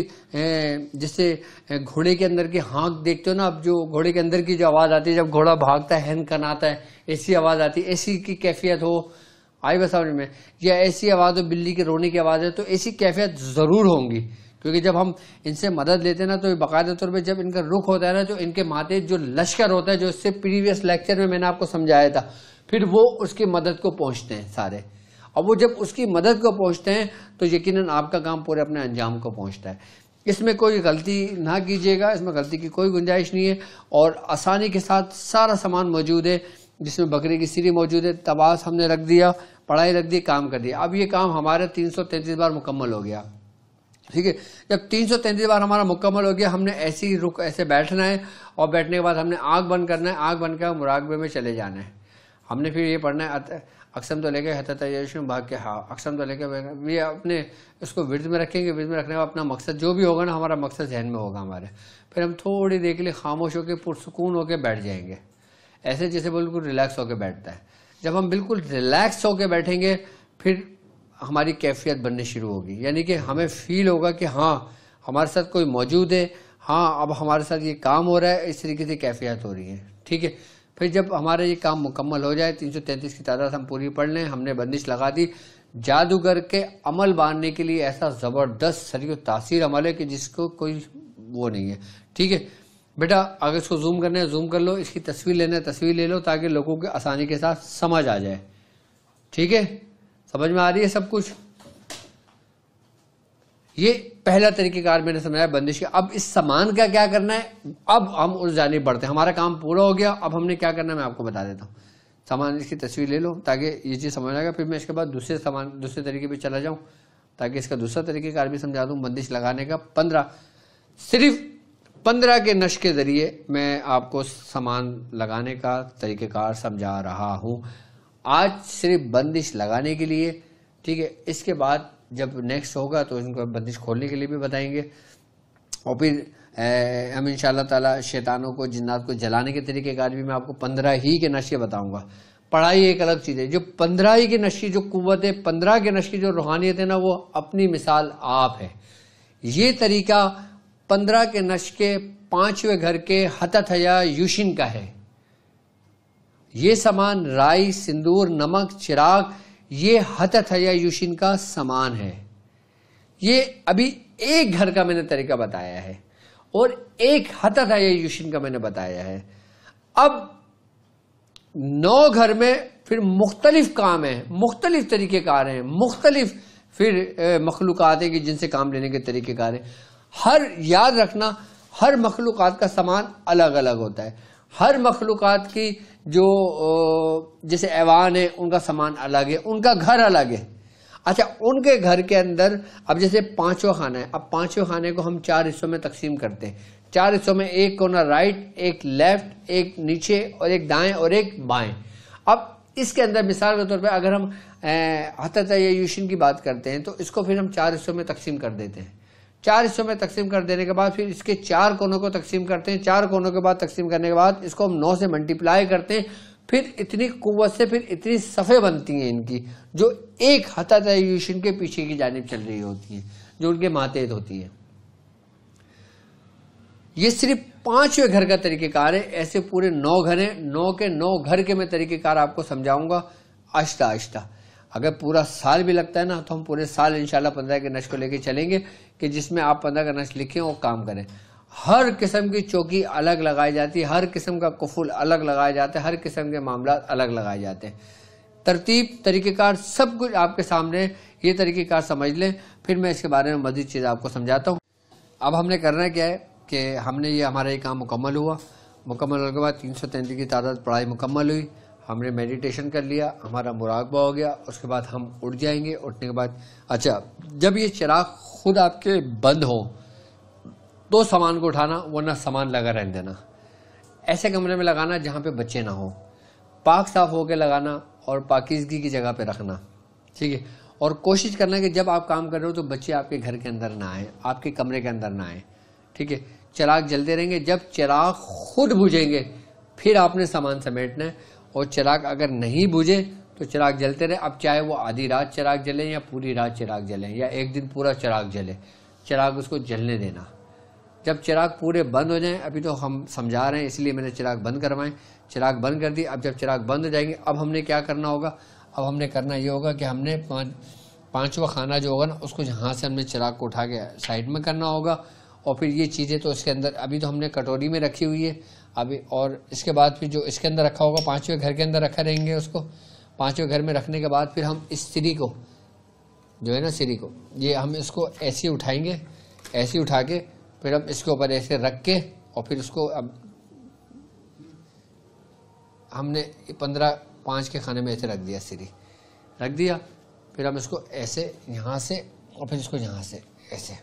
जैसे घोड़े के अंदर की हाँक देखते हो ना, अब जो घोड़े के अंदर की जो आवाज़ आती है जब घोड़ा भागता है, हैन कनाता है, ऐसी आवाज़ आती है। ऐसी की कैफियत हो, आई बस समझ में, या ऐसी आवाज़ हो बिल्ली के रोने की आवाज़ है, तो ऐसी कैफियत ज़रूर होंगी। क्योंकि जब हम इनसे मदद लेते हैं ना, तो बाकायदा तौर पे जब इनका रुख होता है ना, तो इनके माथे जो लश्कर होता है, जो इससे प्रीवियस लेक्चर में मैंने आपको समझाया था, फिर वो उसकी मदद को पहुंचते हैं सारे। अब वो जब उसकी मदद को पहुंचते हैं तो यकीनन आपका काम पूरे अपने अंजाम को पहुंचता है। इसमें कोई गलती ना कीजिएगा, इसमें गलती की कोई गुंजाइश नहीं है और आसानी के साथ सारा सामान मौजूद है, जिसमें बकरी की सीरी मौजूद है, तबास हमने रख दिया, पढ़ाई रख दी, काम कर दिया। अब ये काम हमारा 333 बार मुकम्मल हो गया। ठीक है, जब 333 बार हमारा मुकम्मल हो गया, हमने ऐसे ही रुक ऐसे बैठना है और बैठने के बाद हमने आंख बंद करना है, आंख बंद कर मुराकबे में चले जाना है। हमने फिर ये पढ़ना है अक्सम तो लेके हततयशुम भाग के हाँ, अक्सम तो लेके ये अपने इसको विर्द में रखेंगे। विर्द में रखने का अपना मकसद जो भी होगा ना, हमारा मकसद जहन में होगा हमारे। फिर हम थोड़ी देर के लिए खामोश होकर पुरसुकून होकर बैठ जाएंगे, ऐसे जैसे बिल्कुल रिलैक्स होकर बैठता है। जब हम बिल्कुल रिलैक्स होकर बैठेंगे फिर हमारी कैफियत बननी शुरू होगी, यानी कि हमें फील होगा कि हाँ हमारे साथ कोई मौजूद है, हाँ अब हमारे साथ ये काम हो रहा है, इस तरीके से कैफियत हो रही है। ठीक है, फिर जब हमारा ये काम मुकम्मल हो जाए, 333 की तादाद हम पूरी पढ़ लें, हमने बंदिश लगा दी। जादूगर के अमल बांधने के लिए ऐसा ज़बरदस्त सरीर तासीर अमल है कि जिसको कोई वो नहीं है। ठीक है बेटा, अगर इसको जूम करना है जूम कर लो, इसकी तस्वीर लेना है तस्वीर ले लो, ताकि लोगों के आसानी के साथ समझ आ जाए। ठीक है, समझ में आ रही है सब कुछ। ये पहला तरीकेकार मैंने समझाया बंदिश का। अब इस सामान का क्या करना है, अब हम उस जानिब बढ़ते हैं। हमारा काम पूरा हो गया, अब हमने क्या करना है मैं आपको बता देता हूँ। सामान इसकी तस्वीर ले लो ताकि ये चीज़ समझ आएगा। फिर मैं इसके बाद दूसरे तरीके पे चला जाऊँ ताकि इसका दूसरा तरीकेकार भी समझा दूँ। बंदिश लगाने का 15 के नश के ज़रिए मैं आपको सामान लगाने का तरीकेकार समझा रहा हूँ आज, सिर्फ बंदिश लगाने के लिए। ठीक है, इसके बाद जब नेक्स्ट होगा तो इनको बंदिश खोलने के लिए भी बताएंगे और फिर हम इंशाअल्लाह ताला शैतानों को जिन्नात को जलाने के तरीक़ेकार भी मैं आपको 15 ही के नशे बताऊंगा। पढ़ाई एक अलग चीज़ है, जो 15 ही के नशे जो कुव्वत है, 15 के नशे जो रूहानियत है ना, वो अपनी मिसाल आप है। ये तरीका 15 के नश के 5वें घर के हतत हया यूशिन का है। ये सामान राई, सिंदूर, नमक, चिराग, ये हतत हया यूशिन का सामान है। ये अभी एक घर का मैंने तरीका बताया है और एक हतत हया यूशिन का मैंने बताया है। अब 9 घर में फिर मुख्तलिफ काम है, मुख्तलिफ तरीकेकार हैं, मुख्तलिफ फिर मखलूकात है कि जिनसे काम लेने के तरीकेकार हैं। हर याद रखना, हर मखलूकात का सामान अलग अलग होता है। हर मखलूकात की जो जैसे ऐवान है उनका सामान अलग है, उनका घर अलग है। अच्छा, उनके घर के अंदर अब जैसे 5वां खाना है, अब 5वें खाने को हम 4 हिस्सों में तकसीम करते हैं। 4 हिस्सों में एक कोना राइट, एक लेफ्ट, एक नीचे और एक दाएं और एक बाएं। अब इसके अंदर मिसाल के तौर पे अगर हम हतत या यूशिन की बात करते हैं तो इसको फिर हम 4 हिस्सों में तकसीम कर देते हैं। 4 हिस्सों में तकसीम कर देने के बाद फिर इसके 4 कोनों को तकसीम करते हैं। 4 कोनों के बाद तकसीम करने के बाद इसको हम 9 से मल्टीप्लाई करते हैं। फिर इतनी कुव्वत से फिर इतनी सफ़े बनती हैं इनकी, जो एक हतत या यूशिन के पीछे की जानिब चल रही होती हैं, जो उनके मातेहत होती है। ये सिर्फ 5वें घर का तरीकेकार है। ऐसे पूरे 9 घर हैं, 9 के 9 घर के मैं तरीकेकार आपको समझाऊंगा आहिस्ता आहिस्ता। अगर पूरा साल भी लगता है ना तो हम पूरे साल इंशाल्लाह 15 के नश को लेके चलेंगे कि जिसमें आप 15 का नश लिखें और काम करें। हर किस्म की चौकी अलग लगाई जाती है, हर किस्म का कुफुल अलग लगाया जाता है, हर किस्म के मामला अलग लगाए जाते हैं। तरतीब, तरीकेकार सब कुछ आपके सामने, ये तरीकेकार समझ लें, फिर मैं इसके बारे में मज़ीद चीज़ आपको समझाता हूँ। अब हमने करना क्या है कि हमने ये हमारा ये काम मुकम्मल हुआ। मुकम्मल होने के बाद 333 की तादाद पढ़ाई मुकम्मल हुई, हमने मेडिटेशन कर लिया, हमारा मुराकबा हो गया। उसके बाद हम उठ जाएंगे। उठने के बाद अच्छा, जब ये चिराग खुद आपके बंद हो तो सामान को उठाना, वरना सामान लगा रहने देना। ऐसे कमरे में लगाना जहाँ पे बच्चे ना हो, पाक साफ होकर लगाना और पाकीज़गी की जगह पे रखना। ठीक है, और कोशिश करना कि जब आप काम कर रहे हो तो बच्चे आपके घर के अंदर ना आए, आपके कमरे के अंदर ना आए। ठीक है, चिराग जलते रहेंगे, जब चिराग खुद बुझेंगे फिर आपने सामान समेटना है। और चिराग अगर नहीं बुझे तो चिराग जलते रहे। अब चाहे वो आधी रात चिराग जले या पूरी रात चिराग जले या एक दिन पूरा चिराग जले, चिराग उसको जलने देना। जब चिराग पूरे बंद हो जाएं, अभी तो हम समझा रहे हैं इसलिए मैंने चिराग बंद करवाएं, चिराग बंद कर दी। अब जब चिराग बंद हो जाएंगे, अब हमने क्या करना होगा, अब हमने करना ये होगा कि हमने 5वां खाना जो होगा ना, उसको यहाँ से हमने चिराग को उठा के साइड में करना होगा। और फिर ये चीज़ें तो इसके अंदर अभी तो हमने कटोरी में रखी हुई है अभी, और इसके बाद फिर जो इसके अंदर रखा होगा 5वें घर के अंदर रखा रहेंगे उसको। 5वें घर में रखने के बाद फिर हम इस सिरी को जो है ना, सिरी को ये हम इसको ऐसे उठाएंगे, ऐसे उठा के फिर हम इसके ऊपर ऐसे रख के और फिर उसको अब हमने 15-5 के खाने में ऐसे रख दिया, सिरी रख दिया। फिर हम इसको ऐसे यहाँ से और फिर इसको यहाँ से ऐसे,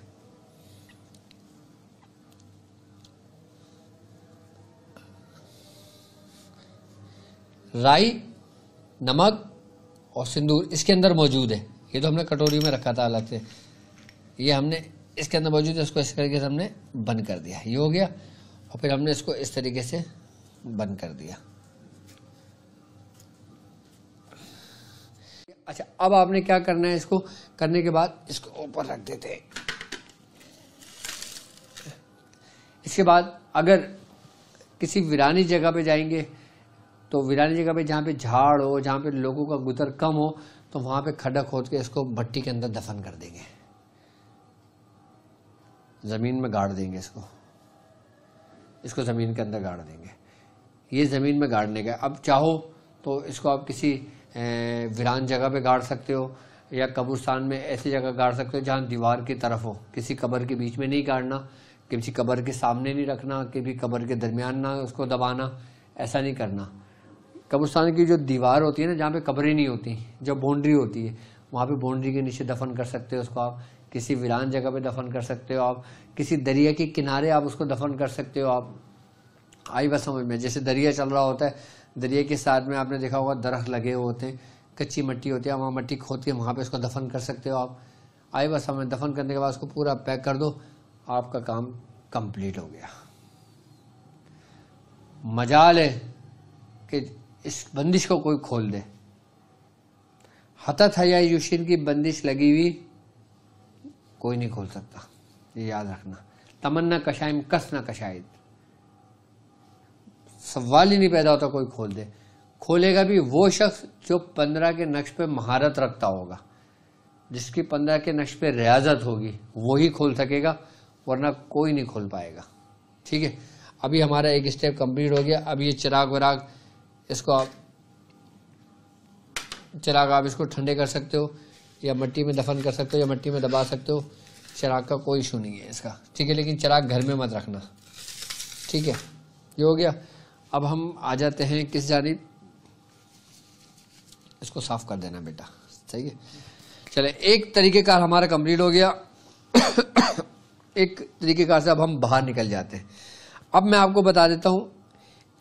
राई, नमक और सिंदूर इसके अंदर मौजूद है। ये तो हमने कटोरी में रखा था अलग से, ये हमने इसके अंदर मौजूद है। इसको इस तरीके से हमने बंद कर दिया, ये हो गया। और फिर हमने इसको इस तरीके से बंद कर दिया। अच्छा, अब आपने क्या करना है, इसको करने के बाद इसको ऊपर रख देते हैं। इसके बाद अगर किसी वीरानी जगह पे जाएंगे तो वीरानी जगह पे जहाँ पे झाड़ हो, जहाँ पे लोगों का गुजर कम हो, तो वहाँ पे खड्डा खोद के इसको भट्टी के अंदर दफन कर देंगे, ज़मीन में गाड़ देंगे इसको ज़मीन के अंदर गाड़ देंगे। ये ज़मीन में गाड़ने का, अब चाहो तो इसको आप किसी वीरान जगह पे गाड़ सकते हो या कब्रिस्तान में ऐसी जगह गाड़ सकते हो जहाँ दीवार की तरफ हो। किसी कब्र के बीच में नहीं गाड़ना, किसी कब्र के सामने नहीं रखना, किसी कब्र के दरमियान ना उसको दबाना, ऐसा नहीं करना। कब्रिस्तान की जो दीवार होती है ना, जहाँ पे कब्रें नहीं होती, जो बाउंड्री होती है, वहाँ पे बाउंड्री के नीचे दफन कर सकते हो उसको आप। किसी वीरान जगह पे दफन कर सकते हो आप, किसी दरिया के किनारे आप उसको दफन कर सकते हो आप। आई बात समझ में? जैसे दरिया चल रहा होता है, दरिया के साथ में आपने देखा होगा दरख्त लगे होते हैं, कच्ची मिट्टी होती है, वहाँ मट्टी खोद के वहाँ पे उसको दफन कर सकते हो आप। आई बात समझ? दफन करने के बाद उसको पूरा पैक कर दो, आपका काम कंप्लीट हो गया। मजाल है कि इस बंदिश को कोई खोल दे। हतत हया युशिन की बंदिश लगी हुई कोई नहीं खोल सकता, ये याद रखना। तमन्ना कशाइम कस न कशाइद, सवाल ही नहीं पैदा होता कोई खोल दे। खोलेगा भी वो शख्स जो 15 के नक्श पे महारत रखता होगा, जिसकी 15 के नक्श पे रियाजत होगी, वो ही खोल सकेगा, वरना कोई नहीं खोल पाएगा। ठीक है, अभी हमारा एक स्टेप कंप्लीट हो गया। अब ये चिराग वराग, इसको आप चिराग आप इसको ठंडे कर सकते हो या मिट्टी में दफन कर सकते हो या मिट्टी में दबा सकते हो, चिराग का कोई इशू नहीं है इसका। ठीक है, लेकिन चिराग घर में मत रखना। ठीक है, ये हो गया। अब हम आ जाते हैं किस जानिब, इसको साफ कर देना बेटा। सही है, चले एक तरीकेकार हमारा कंप्लीट हो गया। एक तरीकेकार से अब हम बाहर निकल जाते हैं। अब मैं आपको बता देता हूं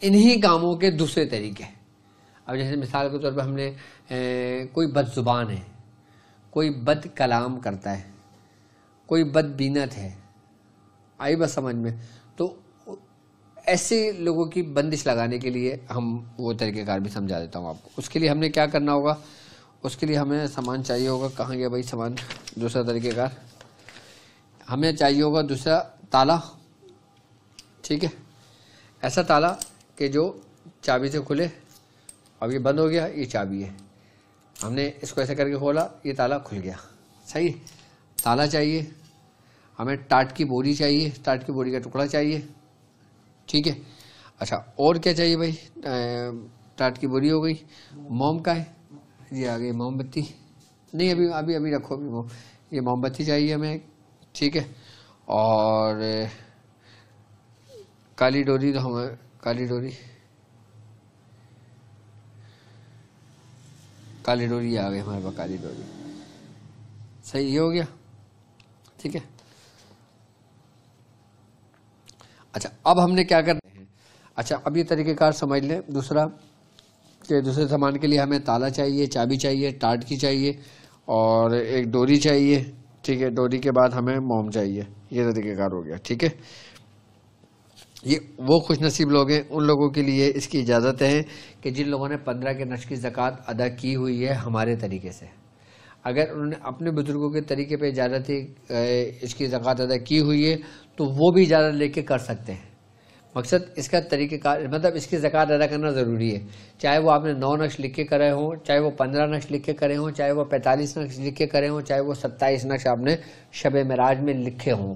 इन्हीं कामों के दूसरे तरीके। अब जैसे मिसाल के तौर पर हमने कोई बदजुबान है, कोई बद कलाम करता है, कोई बदबीनत है, आई बस समझ में, तो ऐसे लोगों की बंदिश लगाने के लिए हम वो तरीक़ेकार भी समझा देता हूँ आपको। उसके लिए हमने क्या करना होगा, उसके लिए हमें सामान चाहिए होगा। कहाँ गया भाई सामान? दूसरा तरीक़ेकार हमें चाहिए होगा, दूसरा ताला। ठीक है, ऐसा ताला कि जो चाबी से खुले। अब ये बंद हो गया, ये चाबी है, हमने इसको ऐसे करके खोला, ये ताला खुल गया। सही, ताला चाहिए हमें। टाट की बोरी चाहिए, टाट की बोरी का टुकड़ा चाहिए। ठीक है, अच्छा और क्या चाहिए भाई? टाट की बोरी हो गई। मोम का है, ये आ गई मोमबत्ती। नहीं, अभी अभी अभी रखो, अभी ये मोमबत्ती चाहिए हमें। ठीक है, और काली डोरी, तो हमें काली डोरी आ गई हमारे पास, काली डोरी। सही, ये हो गया। ठीक है, अच्छा अब हमने क्या करना है? अच्छा, अब ये तरीक़ेकार समझ लें दूसरा, कि दूसरे सामान के लिए हमें ताला चाहिए, चाबी चाहिए, टाट की चाहिए और एक डोरी चाहिए। ठीक है, डोरी के बाद हमें मोम चाहिए। ये तरीक़ेकार हो गया। ठीक है, ये वो खुशनसीब लोग हैं, उन लोगों के लिए इसकी इजाज़त है कि जिन लोगों ने 15 के नश की ज़कात अदा की हुई है हमारे तरीके से। अगर उन्होंने अपने बुजुर्गों के तरीके पे इजाज़त इसकी ज़कात अदा की हुई है तो वो भी इजाज़त लेके कर सकते हैं। मकसद इसका तरीक़ेकार, मतलब इसकी ज़कात अदा करना ज़रूरी है। चाहे वो आपने 9 नक्श लिख के करे हों, चाहे वो 15 नक्श लिख के करे हों, चाहे वो 45 नक्श लिख के करे हों, चाहे वो 27 नक्श आपने शब मेराज में लिखे हों।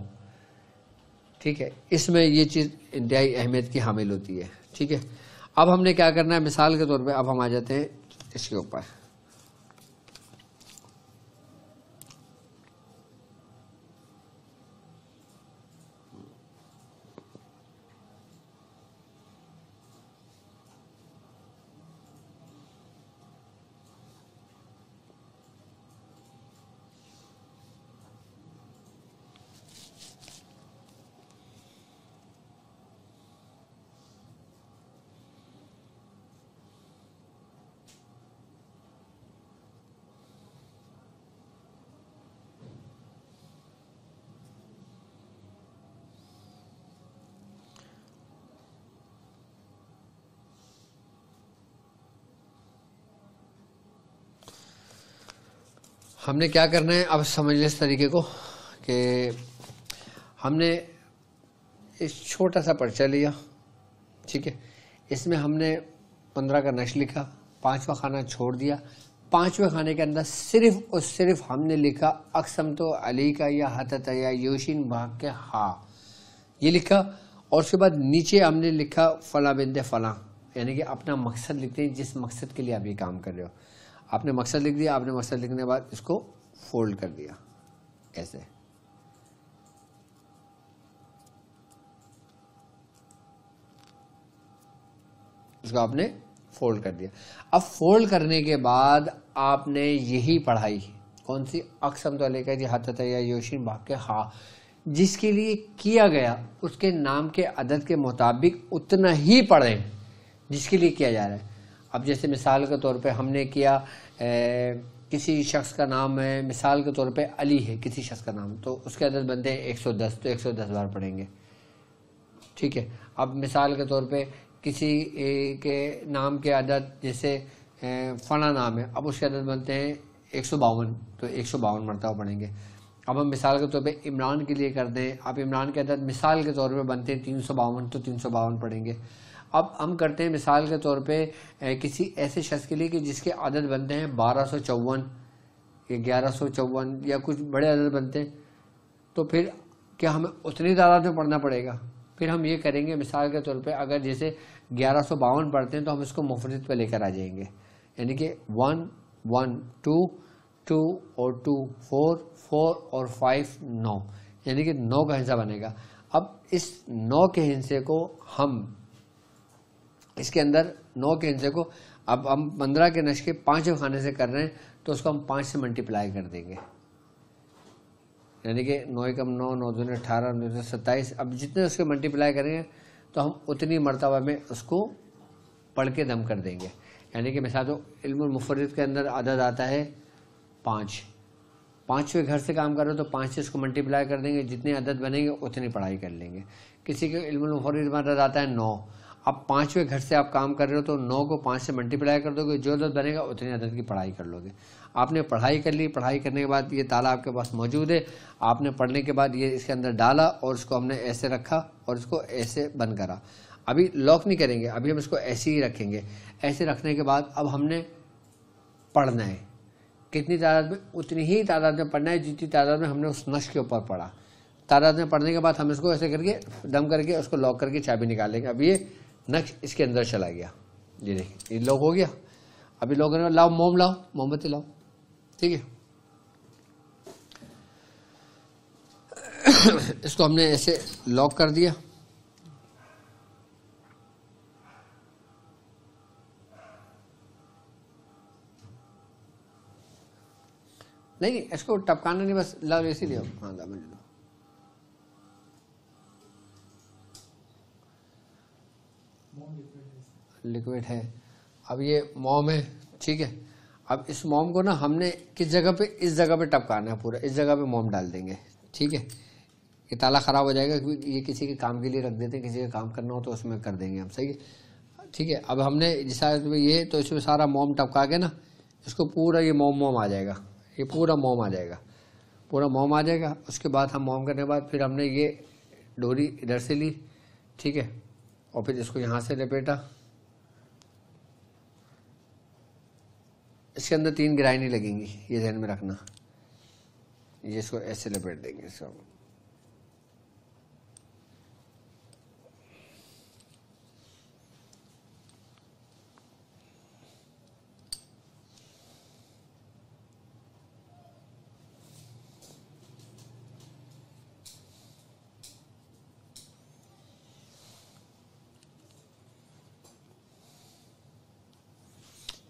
ठीक है, इसमें ये चीज़ इंतहाई अहमियत की हामिल होती है। ठीक है, अब हमने क्या करना है, मिसाल के तौर पे अब हम आ जाते हैं इसके ऊपर। हमने क्या करना है अब समझ लें इस तरीके को कि हमने इस छोटा सा पर्चा लिया, ठीक है, इसमें हमने 15 का नक्श लिखा, 5वां खाना छोड़ दिया। 5वें खाने के अंदर सिर्फ और सिर्फ हमने लिखा अक्सम तो अली का या हतत या योशिन भाग के हा, ये लिखा। और उसके बाद नीचे हमने लिखा फला बिंदे फला, यानी कि अपना मकसद लिखते हैं, जिस मकसद के लिए आप ये काम कर रहे हो। आपने मकसद लिख दिया, आपने मकसद लिखने के बाद इसको फोल्ड कर दिया ऐसे, इसको आपने फोल्ड कर दिया। अब फोल्ड करने के बाद आपने यही पढ़ाई, कौन सी, अक्सम तो लेकर जी हतत या योशिन भाग के हा, जिसके लिए किया गया उसके नाम के अदद के मुताबिक उतना ही पढ़ें जिसके लिए किया जा रहा है। अब जैसे मिसाल के तौर पे हमने किया किसी शख्स का नाम है, मिसाल के तौर पे अली है किसी शख्स का नाम, तो उसके अदद बनते हैं 110, तो 110 बार पढ़ेंगे, ठीक है। अब मिसाल के तौर पे किसी के नाम के अदद, जैसे फला नाम है, अब उसके अदद बनते हैं 152, तो 152 मरतबा पढ़ेंगे। अब हम मिसाल के तौर पे इमरान के लिए कर दें, अब इमरान के अदद मिसाल के तौर पे बनते हैं 352, तो 352 पढ़ेंगे। अब हम करते हैं मिसाल के तौर पे किसी ऐसे शख्स के लिए कि जिसके अदद बनते हैं 1254 या 1154 या कुछ बड़े अदद बनते हैं, तो फिर क्या हमें उतनी तादाद में पढ़ना पड़ेगा? फिर हम ये करेंगे, मिसाल के तौर पे अगर जैसे 1152 पढ़ते हैं तो हम इसको मुफरद पे लेकर आ जाएंगे, यानी कि 1 1 2 2 और 2 4 4 और 5 9, यानी कि 9 का हिस्सा बनेगा। अब इस 9 के हिस्से को हम इसके अंदर 9 के हिस्से को अब हम 15 के नक्श के 5वें खाने से कर रहे हैं, तो उसको हम 5 से मल्टीप्लाई कर देंगे, यानी कि 9 एकम 9, 9 दूनी 18, 9 27। अब जितने उसके मल्टीप्लाई करेंगे तो हम उतनी मरतबा में उसको पढ़ के दम कर देंगे। यानी कि मिसाल तो इल्मुल मुफर्रिद के अंदर अदद आता है 5, 5वें घर से काम कर रहे हो तो 5 से इसको मल्टीप्लाई कर देंगे, जितने अदद बनेंगे उतनी पढ़ाई कर लेंगे। किसी के इल्मुल मुफर्रिद में अदद आता है 9, अब 5वें घर से आप काम कर रहे हो तो 9 को 5 से मल्टीप्लाई कर दोगे, जो अदद बनेगा उतनी अदद की पढ़ाई कर लोगे। आपने पढ़ाई कर ली, पढ़ाई करने के बाद ये ताला आपके पास मौजूद है, आपने पढ़ने के बाद ये इसके अंदर डाला और इसको हमने ऐसे रखा और इसको ऐसे बंद करा। अभी लॉक नहीं करेंगे, अभी हम इसको ऐसे ही रखेंगे। ऐसे रखने के बाद अब हमने पढ़ना है, कितनी तादाद में? उतनी ही तादाद में पढ़ना है जितनी तादाद में हमने उस नक्श के ऊपर पढ़ा। तादाद में पढ़ने के बाद हम इसको ऐसे करके दम करके उसको लॉक करके चाबी निकाल लेंगे। अब ये नक्श इसके अंदर चला गया, ये देखिए ये लॉक हो गया। अभी लॉक करने, लाओ मोम, लाओ मोमबत्ती लाओ, ठीक है। इसको हमने ऐसे लॉक कर दिया। नहीं इसको टपकाना नहीं, बस लाओ ऐसे लियो। हाँ दा मुझे लिक्विड है। अब ये मोम है, ठीक है। अब इस मोम को ना हमने किस जगह पे, इस जगह पे टपकाना है पूरा, इस जगह पे मोम डाल देंगे, ठीक है। ये ताला खराब हो जाएगा क्योंकि ये किसी के काम के लिए रख देते हैं, किसी का काम करना हो तो उसमें कर देंगे हम, सही है, ठीक है। अब हमने जिस ये तो इसमें सारा मोम टपका के ना इसको पूरा ये मोम आ जाएगा, ये पूरा मोम आ जाएगा, पूरा मोम आ जाएगा। उसके बाद हम मोम करने के बाद फिर हमने ये डोरी इधर से ली, ठीक है, और फिर इसको यहाँ से लपेटा। इसके अंदर 3 गिराई लगेंगी, ये ध्यान में रखना। ये इसको ऐसे लपेट देंगे इसको।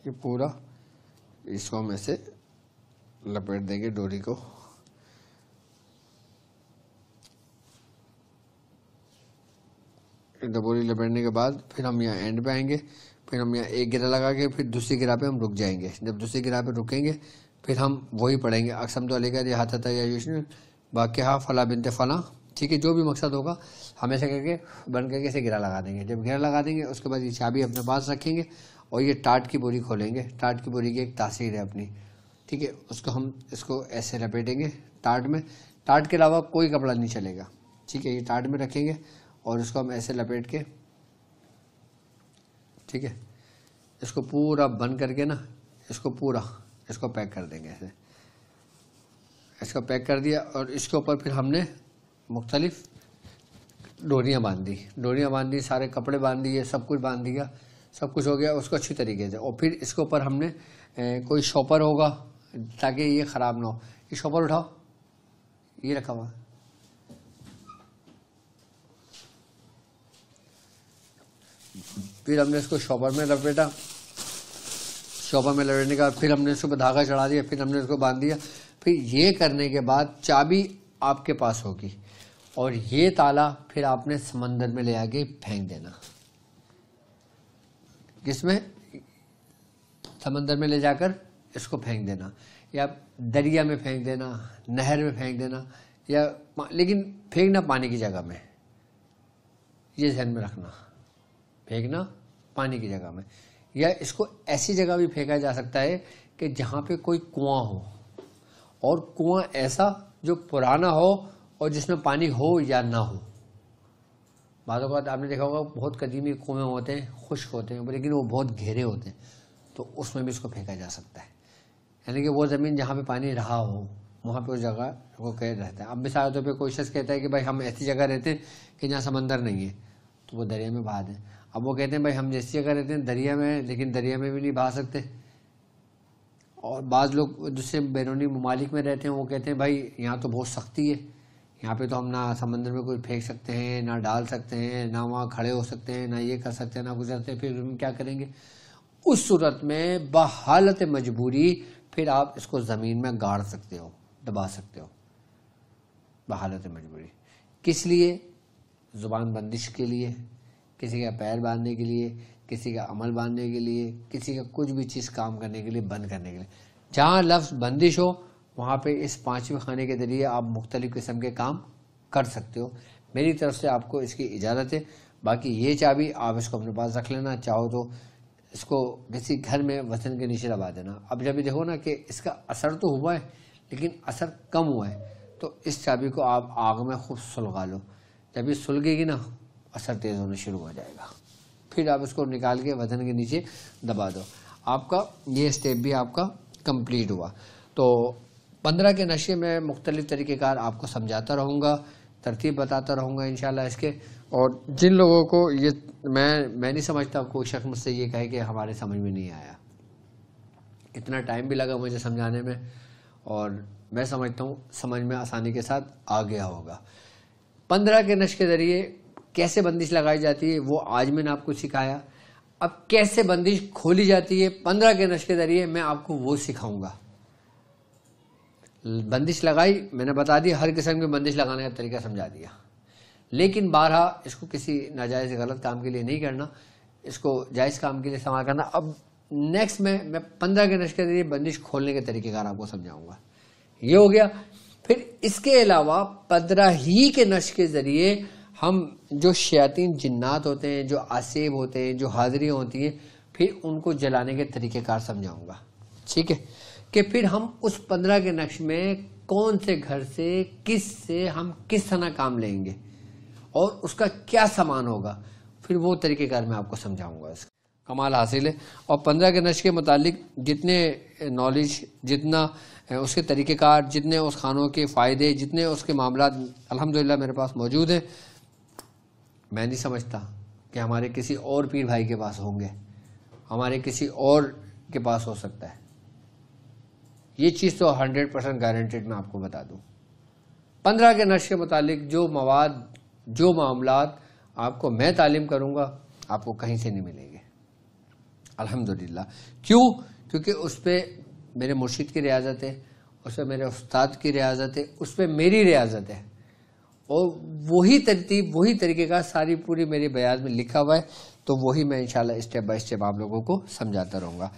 ये पूरा इसको हम ऐसे लपेट देंगे डोरी को। डोरी लपेटने के बाद फिर हम यहाँ एंड पे आएंगे, फिर हम यहाँ एक गिरा लगा के फिर दूसरी गिरा पे हम रुक जाएंगे। जब दूसरी गिरा पे रुकेंगे फिर हम वही पढ़ेंगे, अक़सम तो अलैका या हाथ या वाक़या फला बिनते फला, ठीक है। जो भी मकसद होगा हम ऐसे करके बन करके ऐसे गिरा लगा देंगे। जब गिरा लगा देंगे उसके बाद ये चाबी अपने पास रखेंगे और ये टाट की बोरी खोलेंगे। टाट की बोरी की एक तासीर है अपनी, ठीक है। उसको हम इसको ऐसे लपेटेंगे टाट में, टाट के अलावा कोई कपड़ा नहीं चलेगा, ठीक है। ये टाट में रखेंगे और इसको हम ऐसे लपेट के, ठीक है, इसको पूरा बंद करके ना इसको पैक कर देंगे ऐसे। इसको पैक कर दिया और इसके ऊपर फिर हमने मुख्तलिफ डोरियाँ बांध दी, सारे कपड़े बांध दिए, सब कुछ बांध दिया, सब कुछ हो गया उसको अच्छी तरीके से। और फिर इसके ऊपर हमने कोई शॉपर होगा ताकि ये ख़राब ना हो। ये शॉपर उठाओ, ये रखा हुआ, फिर हमने इसको शॉपर में लपेटा। शॉपर में लपेटने के बाद फिर हमने इसके ऊपर धागा चढ़ा दिया, फिर हमने इसको बांध दिया। फिर ये करने के बाद चाबी आपके पास होगी और ये ताला फिर आपने समंदर में ले आके फेंक देना। किसमें? समंदर में ले जाकर इसको फेंक देना, या दरिया में फेंक देना, नहर में फेंक देना, या लेकिन फेंकना पानी की जगह में, ये ध्यान में रखना, फेंकना पानी की जगह में। या इसको ऐसी जगह भी फेंका जा सकता है कि जहाँ पे कोई कुआं हो, और कुआं ऐसा जो पुराना हो और जिसमें पानी हो या ना हो। बातों का आपने देखा होगा बहुत कदीमी कुएं होते हैं, खुश्क होते हैं, लेकिन वो बहुत गहरे होते हैं, तो उसमें भी इसको फेंका जा सकता है। यानी कि वो ज़मीन जहाँ पे पानी रहा हो वहाँ पे उस जगह को कैद रहता है। अब मिसाल तौर पर कोई शख्स कहता है कि भाई हम ऐसी जगह रहते हैं कि जहाँ समंदर नहीं है, तो वो दरिया में बहा दें। अब वो कहते हैं भाई हम जैसी जगह रहते हैं दरिया में, लेकिन दरिया में भी नहीं बहा सकते। और बाज़ लोग दूसरे बैरूनी ममालिक में रहते हैं, वो कहते हैं भाई यहाँ तो बहुत सख्ती है, यहाँ पे तो हम ना समंदर में कोई फेंक सकते हैं, ना डाल सकते हैं, ना वहाँ खड़े हो सकते हैं, ना ये कर सकते हैं, ना कुछ करते हैं। फिर हम क्या करेंगे? उस सूरत में बहालत मजबूरी फिर आप इसको ज़मीन में गाड़ सकते हो, दबा सकते हो, बहालत मजबूरी। किस लिए? ज़ुबान बंदिश के लिए, किसी का पैर बांधने के लिए, किसी का अमल बांधने के लिए, किसी का कुछ भी चीज़ काम करने के लिए, बंद करने के लिए। जहाँ लफ्ज़ बंदिश हो वहाँ पे इस पांचवें खाने के ज़रिए आप मुख्तलिफ़ किस्म के काम कर सकते हो। मेरी तरफ से आपको इसकी इजाज़त है। बाकी ये चाबी आप इसको अपने पास रख लेना, चाहो तो इसको किसी घर में वजन के नीचे दबा देना। अब जब भी देखो ना कि इसका असर तो हुआ है लेकिन असर कम हुआ है, तो इस चाबी को आप आग में खूब सुलगा लो। जब ये सुलगेगी ना, असर तेज़ होना शुरू हो जाएगा। फिर आप इसको निकाल के वजन के नीचे दबा दो। आपका ये स्टेप भी आपका कंप्लीट हुआ। तो 15 के नशे में मुख्तलिफ़ तरीक़ेकार आपको समझाता रहूँगा, तरतीब बताता रहूँगा इंशाल्लाह इसके। और जिन लोगों को ये मैं नहीं समझता कोई शख्स मुझसे ये कहे कि हमारे समझ में नहीं आया, इतना टाइम भी लगा मुझे समझाने में, और मैं समझता हूँ समझ में आसानी के साथ आ गया होगा। 15 के नशे के ज़रिए कैसे बंदिश लगाई जाती है वो आज मैंने आपको सिखाया। अब कैसे बंदिश खोली जाती है 15 के नशे के ज़रिए मैं आपको वो सिखाऊंगा। बंदिश लगाई मैंने बता दिया, हर किस्म की बंदिश लगाने का तरीका समझा दिया, लेकिन बारहा इसको किसी नाजायज़ गलत काम के लिए नहीं करना, इसको जायज़ काम के लिए इस्तेमाल करना। अब नेक्स्ट में मैं 15 के नशे के ज़रिए बंदिश खोलने के तरीक़ेकार आपको समझाऊंगा। ये हो गया। फिर इसके अलावा 15 ही के नशे के ज़रिए हम जो शयातीन जिन्नात होते हैं, जो आसेब होते हैं, जो हाज़रियाँ होती हैं, फिर उनको जलाने के तरीक़ेकार समझाऊंगा। ठीक है कि फिर हम उस 15 के नक्श में कौन से घर से हम किस तरह काम लेंगे और उसका क्या सामान होगा, फिर वो तरीक़ेकार मैं आपको समझाऊंगा। इसका कमाल हासिल है। और 15 के नक्श के मुतालिक जितने नॉलेज, जितना उसके तरीक़ेकार, जितने उस खानों के फ़ायदे, जितने उसके मामलात अल्हम्दुलिल्लाह मेरे पास मौजूद है, मैं नहीं समझता कि हमारे किसी और पीर भाई के पास होंगे, हमारे किसी और के पास हो सकता है। ये चीज़ तो 100% गारंटेड मैं आपको बता दूं। 15 के नशे के मुतालिक जो मवाद, जो मामलात आपको मैं तालीम करूंगा, आपको कहीं से नहीं मिलेंगे। अल्हम्दुलिल्लाह। क्यों? क्योंकि उस पर मेरे मुर्शिद की रियाजत है, उस पर मेरे उस्ताद की रियाजत है, उस पर मेरी रियाजत है, और वही तरतीब, वही तरीके का सारी पूरी मेरी बयान में लिखा हुआ है। तो वही मैं इंशाल्लाह स्टेप बाय स्टेप आप लोगों को समझाता रहूँगा।